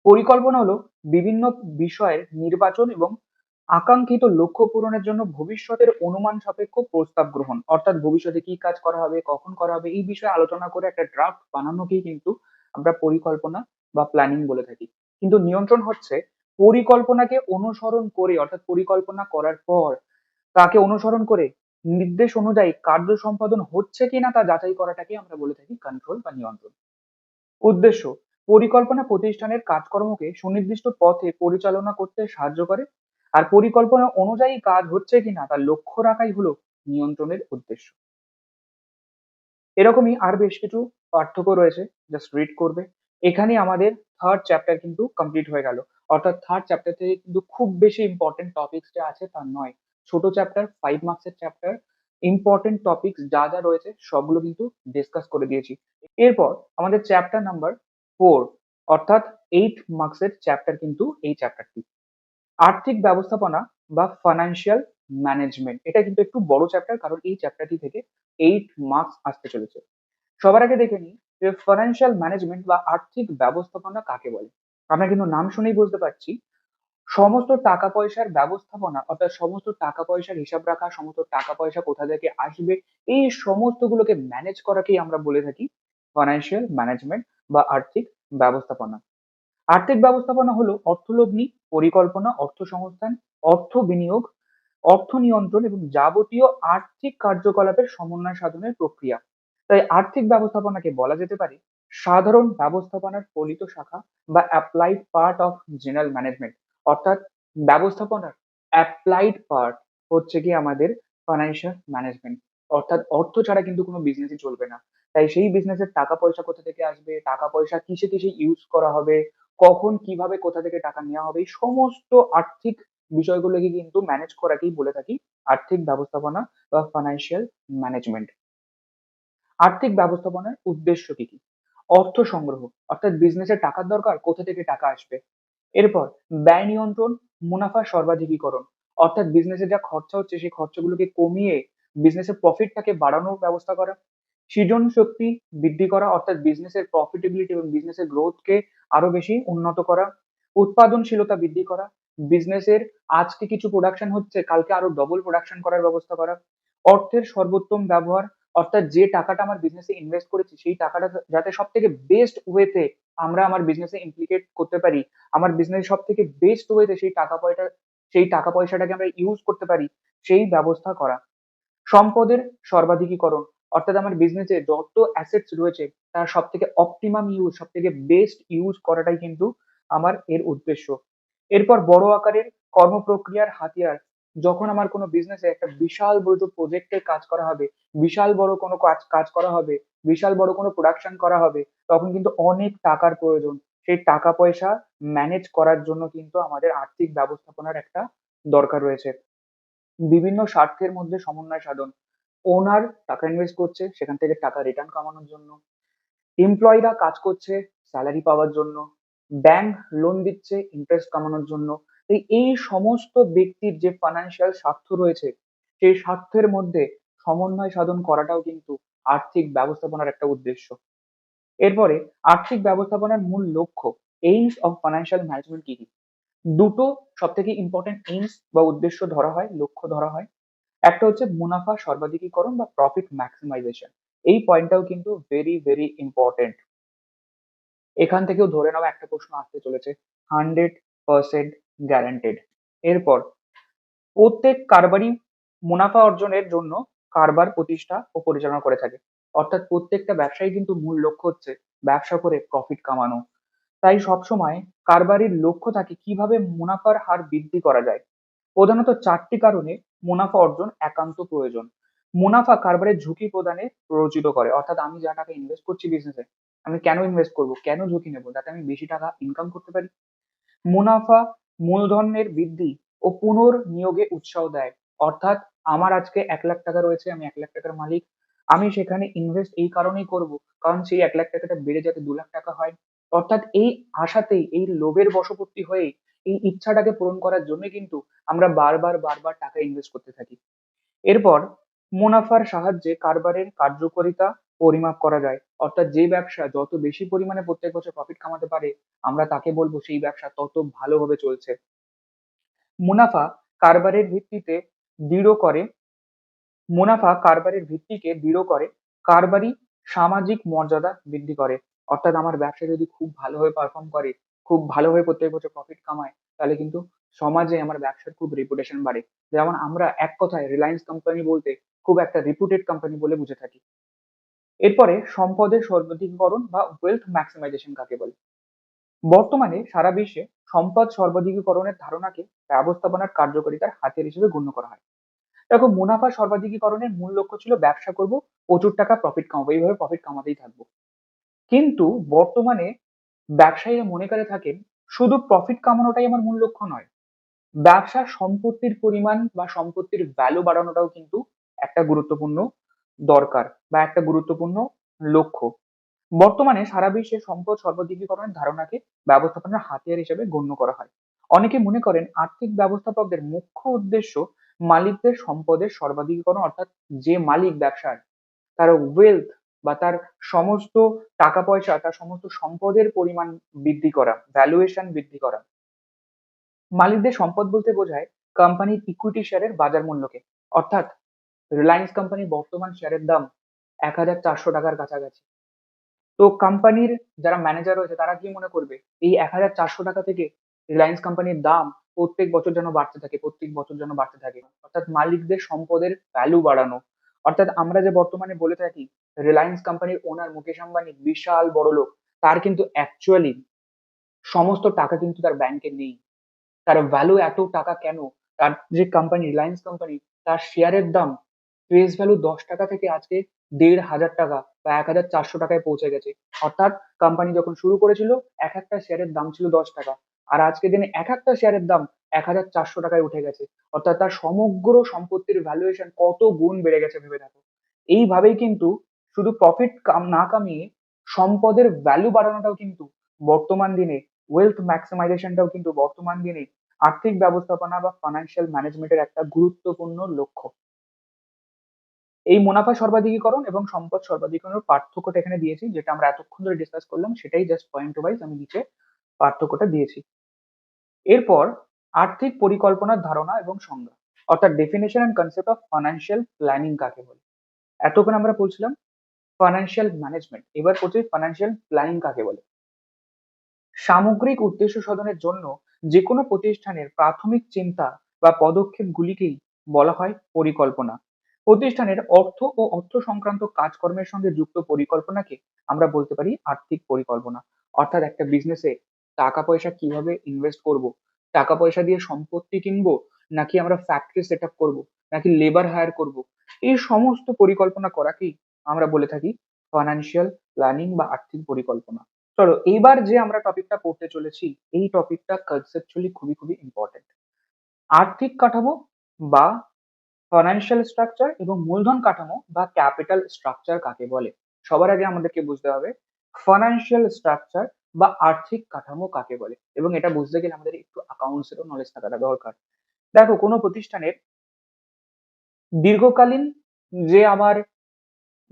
পরিকল্পনা হলো বিভিন্ন বিষয়ের নির্বাচন এবং আকাঙ্ক্ষিত লক্ষ্য পূরণের জন্য ভবিষ্যতের অনুমান সাপেক্ষ প্রস্তাব গ্রহণ। অর্থাৎ ভবিষ্যতে কি কাজ করা হবে, কখন করা হবে, এই বিষয়ে আলোচনা করে একটা ড্রাফট বানানোকেই কিন্তু আমরা পরিকল্পনা বা প্ল্যানিং বলে থাকি। কিন্তু নিয়ন্ত্রণ হচ্ছে পরিকল্পনাকে অনুসরণ করে, অর্থাৎ পরিকল্পনা করার পর তাকে অনুসরণ করে নির্দেশ অনুযায়ী কার্য সম্পাদন হচ্ছে কিনা তা যাচাই করাটাকে আমরা বলে থাকি কন্ট্রোল বা নিয়ন্ত্রণ। উদ্দেশ্য: পরিকল্পনা প্রতিষ্ঠানের কাজকর্মকে সুনির্দিষ্ট পথে পরিচালনা করতে সাহায্য করে, আর পরিকল্পনা অনুযায়ী কাজ হচ্ছে কিনা তার লক্ষ্য রাখাই হলো নিয়ন্ত্রণের উদ্দেশ্য। এরকমই আর বেশ কিছু পার্থক্য রয়েছে, জাস্ট রিড করবে। এখানে আমাদের থার্ড চ্যাপ্টার কিন্তু কমপ্লিট হয়ে গেল। অর্থাৎ থার্ড চ্যাপ্টার থেকে কিন্তু খুব বেশি ইম্পর্টেন্ট টপিকস যে আছে তা নয়, ছোট চ্যাপ্টার, 5 মার্কসের চ্যাপ্টার, ইম্পর্টেন্ট টপিকস যা যা রয়েছে সবগুলো কিন্তু ডিসকাস করে দিয়েছি। এরপর আমাদের চ্যাপ্টার নাম্বার 4, অর্থাৎ 8 মার্কসের চ্যাপ্টার কিন্তু এই চ্যাপ্টারটি, আর্থিক ব্যবস্থাপনা বা ফাইন্যান্সিয়াল ম্যানেজমেন্ট। এটা কিন্তু একটু বড় চ্যাপ্টার, কারণ এই চ্যাপ্টারটি থেকে 8 মার্কস আসতে চলেছে। সবার আগে দেখে নিই যে ফাইন্যান্সিয়াল ম্যানেজমেন্ট বা আর্থিক ব্যবস্থাপনা কাকে বলে। আমরা কিন্তু নাম শুনেই বুঝতে পারছি সমস্ত টাকা পয়সার ব্যবস্থাপনা, অর্থাৎ সমস্ত টাকা পয়সার হিসাব রাখা, সমস্ত টাকা পয়সা কোথা থেকে আসবে, এই সমস্তগুলোকে ম্যানেজ করাকেই আমরা বলে থাকি ফাইন্যান্সিয়াল ম্যানেজমেন্ট বা আর্থিক ব্যবস্থাপনা। আর্থিক ব্যবস্থাপনা হলো অর্থলগ্নি, পরিকল্পনা, অর্থ সংস্থান, অর্থ বিনিয়োগ, অর্থ নিয়ন্ত্রণ এবং যাবতীয় আর্থিক কার্যকলাপের সমন্বয় সাধনের প্রক্রিয়া। তাই আর্থিক ব্যবস্থাপনাকে বলা যেতে পারে সাধারণ ব্যবস্থাপনার ফলিত শাখা বা applied part of general management. অর্থাৎ ব্যবস্থাপনার অ্যাপ্লাইড পার্ট হচ্ছে কি আমাদের ফাইন্যান্সিয়াল ম্যানেজমেন্ট। অর্থাৎ অর্থ ছাড়া কিন্তু কোনো বিজনেসই চলবে না। তাই সেই বিজনেসের টাকা পয়সা কোথা থেকে আসবে, টাকা পয়সা কিসে কিসে ইউজ করা হবে, কখন কিভাবে কোথা থেকে টাকা নেওয়া হবে, এই সমস্ত আর্থিক বিষয়গুলোকে কিন্তু ম্যানেজ করাকেই বলে থাকি আর্থিক ব্যবস্থাপনা বা ফাইন্যান্সিয়াল ম্যানেজমেন্ট। আর্থিক ব্যবস্থাপনার উদ্দেশ্য কি কি? অর্থ সংগ্রহ, অর্থাৎ বিজনেসের টাকার দরকার, কোথা থেকে টাকা আসবে। এরপর ব্যয় নিয়ন্ত্রণ, মুনাফা সর্বাধিকীকরণ, অর্থাৎ বিজনেসে যা খরচা হচ্ছে সেই খরচাগুলোকে কমিয়ে বিজনেসের প্রফিটটাকে বাড়ানোর ব্যবস্থা করা। সৃজন শক্তি বৃদ্ধি করা, অর্থাৎ বিজনেসের প্রফিটেবিলিটি এবং বিজনেসের গ্রোথকে আরো বেশি উন্নত করা। উৎপাদনশীলতা বৃদ্ধি করা, বিজনেসের আজকে কিছু প্রোডাকশন হচ্ছে কালকে আরো ডবল প্রোডাকশন করার ব্যবস্থা করা। অর্থের সর্বোত্তম ব্যবহার, অর্থাৎ যে টাকাটা আমার বিজনেসে ইনভেস্ট করেছি সেই টাকাটা যাতে সব থেকে বেস্ট ওয়েতে আমরা আমার বিজনেসে ইমপ্লিকেট করতে পারি, আমার বিজনেস সব থেকে বেস্ট ওয়েতে সেই টাকা পয়সাটাকে আমরা ইউজ করতে পারি, সেই ব্যবস্থা করা। সম্পদের সর্বাধিকীকরণ, অর্থাৎ আমার বিজনেসে যত অ্যাসেটস রয়েছে তার সব থেকে অপটিমাম ইউজ, সব থেকে বেস্ট ইউজ করাটাই কিন্তু আমার এর উদ্দেশ্য। এরপর বড় আকারের কর্মপ্রক্রিয়ার হাতিয়ার, যখন আমার কোনো বিজনেসে একটা বিশাল বড় প্রজেক্টের কাজ করা হবে, বিশাল বড় কোনো কাজ কাজ করা হবে, বিশাল বড় কোনো প্রোডাকশন করা হবে, তখন কিন্তু অনেক টাকার প্রয়োজন। সেই টাকা পয়সা ম্যানেজ করার জন্য কিন্তু আমাদের আর্থিক ব্যবস্থাপনার একটা দরকার রয়েছে। বিভিন্ন স্বার্থের মধ্যে সমন্বয় সাধন, ওনার টাকা ইনভেস্ট করছে সেখান থেকে টাকা রিটার্ন কামানোর জন্য, এমপ্লয়িরা কাজ করছে স্যালারি পাওয়ার জন্য, ব্যাংক লোন দিচ্ছে ইন্টারেস্ট কামানোর জন্য। এই সমস্ত ব্যক্তির যে ফাইন্যান্সিয়াল স্বার্থ রয়েছে সেই স্বার্থের মধ্যে সমন্বয় সাধন করাটাও কিন্তু আর্থিক ব্যবস্থাপনার একটা উদ্দেশ্য। এরপরে আর্থিক ব্যবস্থাপনার মূল লক্ষ্য, এইমস অফ ফাইন্যান্সিয়াল ম্যানেজমেন্ট কি কি? দুটো সব থেকে ইম্পর্টেন্ট এইমস বা উদ্দেশ্য ধরা হয়, লক্ষ্য ধরা হয়। একটা হচ্ছে মুনাফা সর্বাধিকীকরণ বা প্রফিট ম্যাক্সিমাইজেশন। এই পয়েন্টটাও কিন্তু ভেরি ভেরি ইম্পর্টেন্ট। এখান থেকেও ধরে নাও একটা প্রশ্ন আসতে চলেছে, 100% গ্যারান্টেড। এরপর প্রত্যেক কারবারই মুনাফা অর্জনের জন্য কারবার প্রতিষ্ঠা ও পরিচালনা করে থাকে। অর্থাৎ প্রত্যেকটা ব্যবসায়ী কিন্তু মূল লক্ষ্য হচ্ছে ব্যবসা করে প্রফিট কামানো। তাই সবসময় কারবারির লক্ষ্য থাকে কিভাবে মুনাফার হার বৃদ্ধি করা যায়। প্রধানত চারটি কারণে মুনাফা অর্জন একান্ত প্রয়োজন। মুনাফা কারবারের ঝুঁকি প্রদানে প্ররোচিত করে, অর্থাৎ আমি যা টাকা ইনভেস্ট করছি বিজনেসে, আমি কেন ইনভেস্ট করব, কেন ঝুঁকি নেবো, যাতে আমি বেশি টাকা ইনকাম করতে পারি। মুনাফা মূলধনের বৃদ্ধি ও পুনর্নিয়োগে উৎসাহ দেয়, অর্থাৎ আমার আজকে 1 লাখ টাকা রয়েছে, আমি 1 লাখ টাকার মালিক, আমি সেখানে ইনভেস্ট এই কারণেই করব কারণ সেই 1 লাখ টাকাটা বেড়ে যাতে 2 লাখ টাকা হয়। অর্থাৎ এই আশাতেই, এই লোভের বশবর্তী হয়ে, এই ইচ্ছাটাকে পূরণ করার জন্য কিন্তু আমরা বারবার বারবার টাকা ইনভেস্ট করতে থাকি। এরপর মুনাফার সাহায্যে কারবারের কার্যকারিতা পরিমাপ করা যায়, অর্থাৎ যে ব্যবসা যত বেশি পরিমাণে প্রত্যেক বছর প্রফিট কামাতে পারে আমরা তাকে বলবো সেই ব্যবসা তত ভালোভাবে চলছে। মুনাফা কারবারের ভিত্তিতে দৃঢ় করে মুনাফা কারবারের ভিত্তিকে দৃঢ় করে, কারবারি সামাজিক মর্যাদা বৃদ্ধি করে। অর্থাৎ আমার ব্যবসা যদি খুব ভালোভাবে পারফর্ম করে, খুব ভালোভাবে প্রত্যেক বছর প্রফিট কামায়, তাহলে কিন্তু সমাজে আমার ব্যবসার খুব রেপুটেশন বাড়ে। যেমন আমরা এক কথায় রিলায়েন্স কোম্পানি বলতে খুব একটা রিপুটেড কোম্পানি বলে বুঝে থাকি। এরপরে সম্পদের সর্বাধিকীকরণ বা ওয়েলথ ম্যাক্সিমাইজেশন কাকে বলে? বর্তমানে সারা বিশ্বে সম্পদ সর্বাধিকীকরণের ধারণাকে ব্যবস্থাপনার কার্যকারিতার হাতিয়ার হিসেবে গণ্য করা হয়। দেখো, মুনাফা সর্বাধিকীকরণের মূল লক্ষ্য ছিল ব্যবসা করব, প্রচুর টাকা প্রফিট কামাবো, এইভাবে প্রফিট কামাতেই থাকবো। কিন্তু বর্তমানে ব্যবসায়ীরা মনে করে থাকেন শুধু প্রফিট কামানোটাই আমার মূল লক্ষ্য নয়, ব্যবসার সম্পত্তির পরিমাণ বা সম্পত্তির ভ্যালু বাড়ানোটাও কিন্তু একটা গুরুত্বপূর্ণ দরকার বা একটা গুরুত্বপূর্ণ লক্ষ্য। বর্তমানে সারা বিশ্বে সম্পদ সর্বাধিকীকরণের ধারণাকে ব্যবস্থাপনার হাতিয়ার হিসেবে গণ্য করা হয়। অনেকে মনে করেন আর্থিক ব্যবস্থাপকদের মুখ্য উদ্দেশ্য মালিকদের সম্পদের সর্বাধিকীকরণ, অর্থাৎ যে মালিক ব্যবসার, তার ওয়েলথ বা তার সমস্ত টাকা পয়সা, তার সমস্ত সম্পদের পরিমাণ বৃদ্ধি করা, ভ্যালুয়েশন বৃদ্ধি করা। মালিকদের সম্পদ বলতে বোঝায় কোম্পানির ইকুইটি শেয়ারের বাজার মূল্যকে। অর্থাৎ রিলায়েন্স কোম্পানির বর্তমান শেয়ারের দাম 1,400 টাকার কাছাকাছি। তো কোম্পানির যারা ম্যানেজার রয়েছে তারা কি মনে করবে, এই 1,400 টাকা থেকে রিলায়েন্স কোম্পানির দাম প্রত্যেক বছর যেন বাড়তে থাকে, প্রত্যেক বছর যেন বাড়তে থাকে, অর্থাৎ মালিকদের সম্পদের ভ্যালু বাড়ানো। অর্থাৎ আমরা যে বর্তমানে বলে থাকি রিলায়েন্স কোম্পানির ওনার মুকেশ আম্বানি বিশাল বড় লোক, তার কিন্তু অ্যাকচুয়ালি সমস্ত টাকা কিন্তু তার ব্যাংকে নেই। তার ভ্যালু এত টাকা কেন? তার যে কোম্পানি রিলায়েন্স কোম্পানি, তার শেয়ারের দাম ফেস ভ্যালু 10 টাকা থেকে আজকে 1,500 টাকা বা 1,400 টাকায় পৌঁছে গেছে। অর্থাৎ কোম্পানি যখন শুরু করেছিল এক একটা শেয়ারের দাম ছিল 10 টাকা, আর আজকে দিনে এক একটা শেয়ারের দাম 1,400 টাকায় উঠে গেছে। অর্থাৎ তার সমগ্র সম্পত্তির ভ্যালুয়েশন কত গুণ বেড়ে গেছে ভেবে দেখো। এইভাবেই কিন্তু শুধু প্রফিট না কামিয়ে সম্পদের ভ্যালু বাড়ানোটাও কিন্তু বর্তমান দিনে, ওয়েলথ ম্যাক্সিমাইজেশনটাও কিন্তু বর্তমান দিনে আর্থিক ব্যবস্থাপনা বা ফাইন্যান্সিয়াল ম্যানেজমেন্টের একটা গুরুত্বপূর্ণ লক্ষ্য। এই মুনাফা সর্বাধিকীকরণ এবং সম্পদ সর্বাধিকরণের পার্থক্যটা এখানে দিয়েছি, যেটা আমরা এতক্ষণ ধরে ডিসকাস করলাম সেটাই জাস্ট পয়েন্ট ওয়াইজ আমি নিচে পার্থক্যটা দিয়েছি। এরপর আর্থিক পরিকল্পনার ধারণা এবং সংজ্ঞা, অর্থাৎ definition and concept of financial planning কাকে বলে। এতক্ষণ আমরা বলছিলাম ফাইন্যান্সিয়াল ম্যানেজমেন্ট, এবার বলছি ফাইন্যান্সিয়াল প্ল্যানিং কাকে বলে। সামগ্রিক উদ্দেশ্য সাধনের জন্য যে কোনো প্রতিষ্ঠানের প্রাথমিক চিন্তা বা পদক্ষেপগুলিকেই বলা হয় পরিকল্পনা। প্রতিষ্ঠানের অর্থ ও অর্থ সংক্রান্ত কাজকর্মের সঙ্গে যুক্ত পরিকল্পনাকে আমরা বলতে পারি আর্থিক পরিকল্পনা। অর্থাৎ একটা বিজনেসে টাকা পয়সা কিভাবে ইনভেস্ট করব, টাকা পয়সা দিয়ে সম্পত্তি কিনবো, নাকি আমরা ফ্যাক্টরি সেট আপ করবো, নাকি লেবার হায়ার করব, এই সমস্ত পরিকল্পনা করাকেই আমরা বলে থাকি ফাইন্যান্সিয়াল প্ল্যানিং বা আর্থিক পরিকল্পনা। চলো এইবার যে আমরা টপিকটা পড়তে চলেছি, এই টপিকটা কনসেপচুয়ালি খুবই খুবই ইম্পর্টেন্ট। আর্থিক কাঠামো বা ফাইন্যান্সিয়াল স্ট্রাকচার এবং মূলধন কাঠামো বা ক্যাপিটাল স্ট্রাকচার কাকে বলে। সবার আগে আমাদেরকে বুঝতে হবে ফাইন্যান্সিয়াল স্ট্রাকচার বা আর্থিক কাঠামো কাকে বলে, এবং এটা বুঝতে গেলে আমাদের একটু অ্যাকাউন্টস এরও নলেজ থাকাটা দরকার। দেখো কোনো প্রতিষ্ঠানের দীর্ঘকালীন যে আমার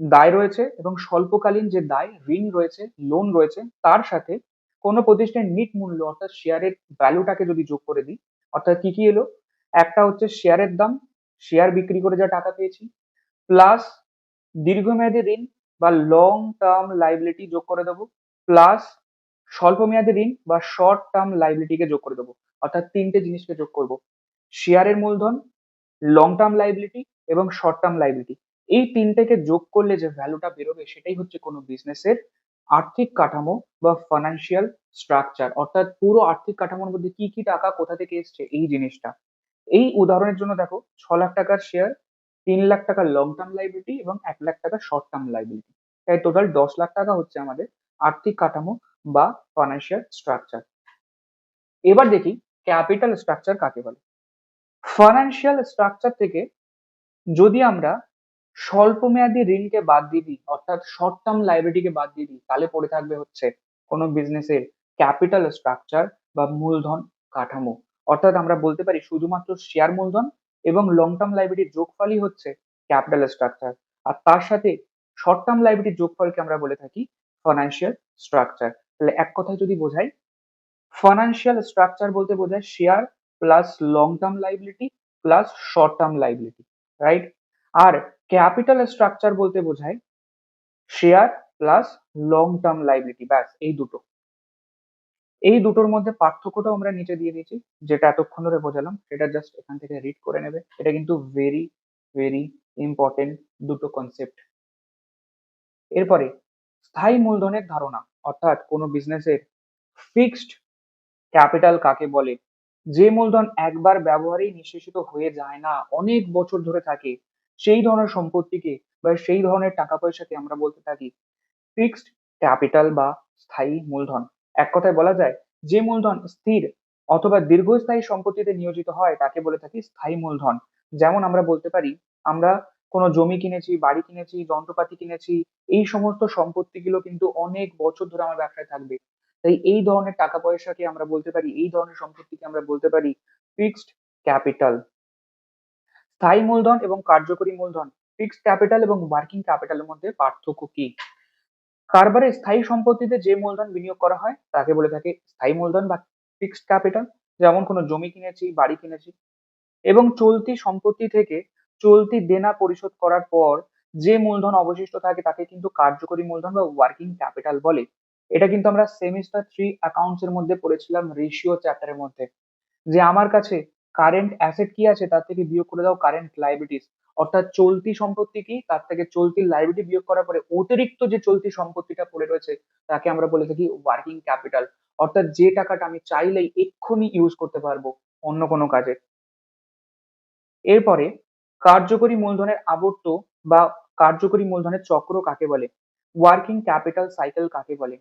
দায় রয়েছে এবং স্বল্পকালীন যে দায়, ঋণ রয়েছে, লোন রয়েছে, তার সাথে কোনো প্রতিষ্ঠানের নিট মূল্য অর্থাৎ শেয়ারের ভ্যালুটাকে যদি যোগ করে দিই, অর্থাৎ কি কি এলো, একটা হচ্ছে শেয়ারের দাম, শেয়ার বিক্রি করে যা টাকা পেয়েছি, প্লাস দীর্ঘমেয়াদী ঋণ বা লং টার্ম লাইবিলিটি যোগ করে দেবো, প্লাস স্বল্প মেয়াদী ঋণ বা শর্ট টার্ম লাইবিলিটিকে যোগ করে দেবো। অর্থাৎ তিনটে জিনিসকে যোগ করব, শেয়ারের মূলধন, লং টার্ম লাইবিলিটি এবং শর্ট টার্ম লাইবিলিটি। এই তিনটেকে যোগ করলে যে ভ্যালুটা বেরোবে সেটাই হচ্ছে কোনো বিজনেসের আর্থিক কাঠামো বা ফাইন্যান্সিয়াল স্ট্রাকচার। অর্থাৎ পুরো আর্থিক কাঠামোর মধ্যে কি কি টাকা কোথা থেকে এসছে এই জিনিসটা। এই উদাহরণের জন্য দেখো 6 লাখ টাকার শেয়ার, 3 লাখ টাকা লং টার্ম লাইবিলিটি এবং 1 লাখ টাকা শর্ট টার্ম লাইবিলিটি, তাই টোটাল 10 লাখ টাকা হচ্ছে আমাদের আর্থিক কাঠামো বা ফাইন্যান্সিয়াল স্ট্রাকচার। এবার দেখি ক্যাপিটাল স্ট্রাকচার কাকে বলে। ফাইন্যান্সিয়াল স্ট্রাকচার থেকে যদি আমরা স্বল্প মেয়াদী ঋণকে বাদ দিয়ে দিই, অর্থাৎ শর্ট টার্ম লাইবিলিটিকে বাদ দিয়ে দিই, তাহলে পড়ে থাকবে হচ্ছে কোনো বিজনেসের ক্যাপিটাল স্ট্রাকচার বা মূলধন কাঠামো। অর্থাৎ আমরা বলতে পারি শুধুমাত্র শেয়ার মূলধন এবং লং টার্ম লাইবিলিটির যোগফলই হচ্ছে ক্যাপিটাল স্ট্রাকচার, আর তার সাথে শর্ট টার্ম লাইবিলিটির যোগফলকে আমরা বলে থাকি ফাইন্যান্সিয়াল স্ট্রাকচার। তাহলে এক কথায় যদি বোঝাই, ফাইন্যান্সিয়াল স্ট্রাকচার বলতে বোঝায় share plus long term liability plus short term liability, right. আর ক্যাপিটাল স্ট্রাকচার বলতে বোঝায় share plus long term liability, ব্যাস এই দুটো। এই দুটোর মধ্যে পার্থক্যটাও আমরা নিচে দিয়ে দিয়েছি, যেটা এতক্ষণ ধরে বোঝালাম সেটা জাস্ট এখান থেকে রিড করে নেবে। এটা কিন্তু ভেরি ভেরি ইম্পর্টেন্ট দুটো কনসেপ্ট। এরপরে স্থায়ী মূলধনের ধারণা, অর্থাৎ কোনো বিজনেসের ফিক্সড ক্যাপিটাল কাকে বলে। যে মূলধন একবার ব্যবহারেই নিঃশেষিত হয়ে যায় না, অনেক বছর ধরে থাকে, সেই ধরনের সম্পত্তিকে বা সেই ধরনের টাকা পয়সাকে আমরা বলতে থাকি ফিক্সড ক্যাপিটাল বা স্থায়ী মূলধন। এক কথায় বলা যায় যে মূলধন স্থির অথবা দীর্ঘস্থায়ী সম্পত্তিতে নিয়োজিত হয় তাকে বলে থাকি স্থায়ী মূলধন। যেমন আমরা বলতে পারি আমরা কোনো জমি কিনেছি, বাড়ি কিনেছি, যন্ত্রপাতি কিনেছি, এই সমস্ত সম্পত্তিগুলো কিন্তু অনেক বছর ধরে আমার ব্যবসায় থাকবে। তাই এই ধরনের টাকা পয়সাকে আমরা বলতে পারি, এই ধরনের সম্পত্তিকে আমরা বলতে পারি ফিক্সড ক্যাপিটাল। স্থায়ী মূলধন এবং কার্যকরী মূলধন, ফিক্সড ক্যাপিটাল এবং ওয়ার্কিং ক্যাপিটালের মধ্যে পার্থক্য কি। কারবারে স্থায়ী সম্পত্তিতে যে মূলধন বিনিয়োগ করা হয় তাকে বলে থাকে স্থায়ী মূলধন বা ফিক্সড ক্যাপিটাল। যেমন কোনো জমি কিনেছি, বাড়ি কিনেছি, এবং চলতি সম্পত্তি থেকে চলতি দেনা পরিশোধ করার পর যে মূলধন অবশিষ্ট থাকে তাকে কিন্তু কার্যকরী মূলধন বা ওয়ার্কিং ক্যাপিটাল বলে। এটা কিন্তু আমরা সেমিস্টার 3 অ্যাকাউন্টস এর মধ্যে পড়েছিলাম রেশিও চ্যাপ্টারের মধ্যে। যে আমার কাছে কারেন্ট অ্যাসেট কি আছে তার থেকে বিয়োগ করে দাও কারেন্ট লাইবিলিটিস, অর্থাৎ চলতি সম্পত্তি কি তার থেকে চলতি লাইবিলিটি বিয়োগ করার পরে অতিরিক্ত যে চলতি সম্পত্তিটা পড়ে রয়েছে তাকে আমরা বলে থাকি ওয়ার্কিং ক্যাপিটাল, অর্থাৎ যে টাকাটা আমি চাইলেই এক্ষুনি ইউজ করতে পারবো অন্য কোনো কাজে। এরপরে কার্যকরী মূলধনের আবর্ত বা কার্যকরী মূলধনের চক্র কাকে বলে, ওয়ার্কিং ক্যাপিটাল সাইকেল কাকে বলে।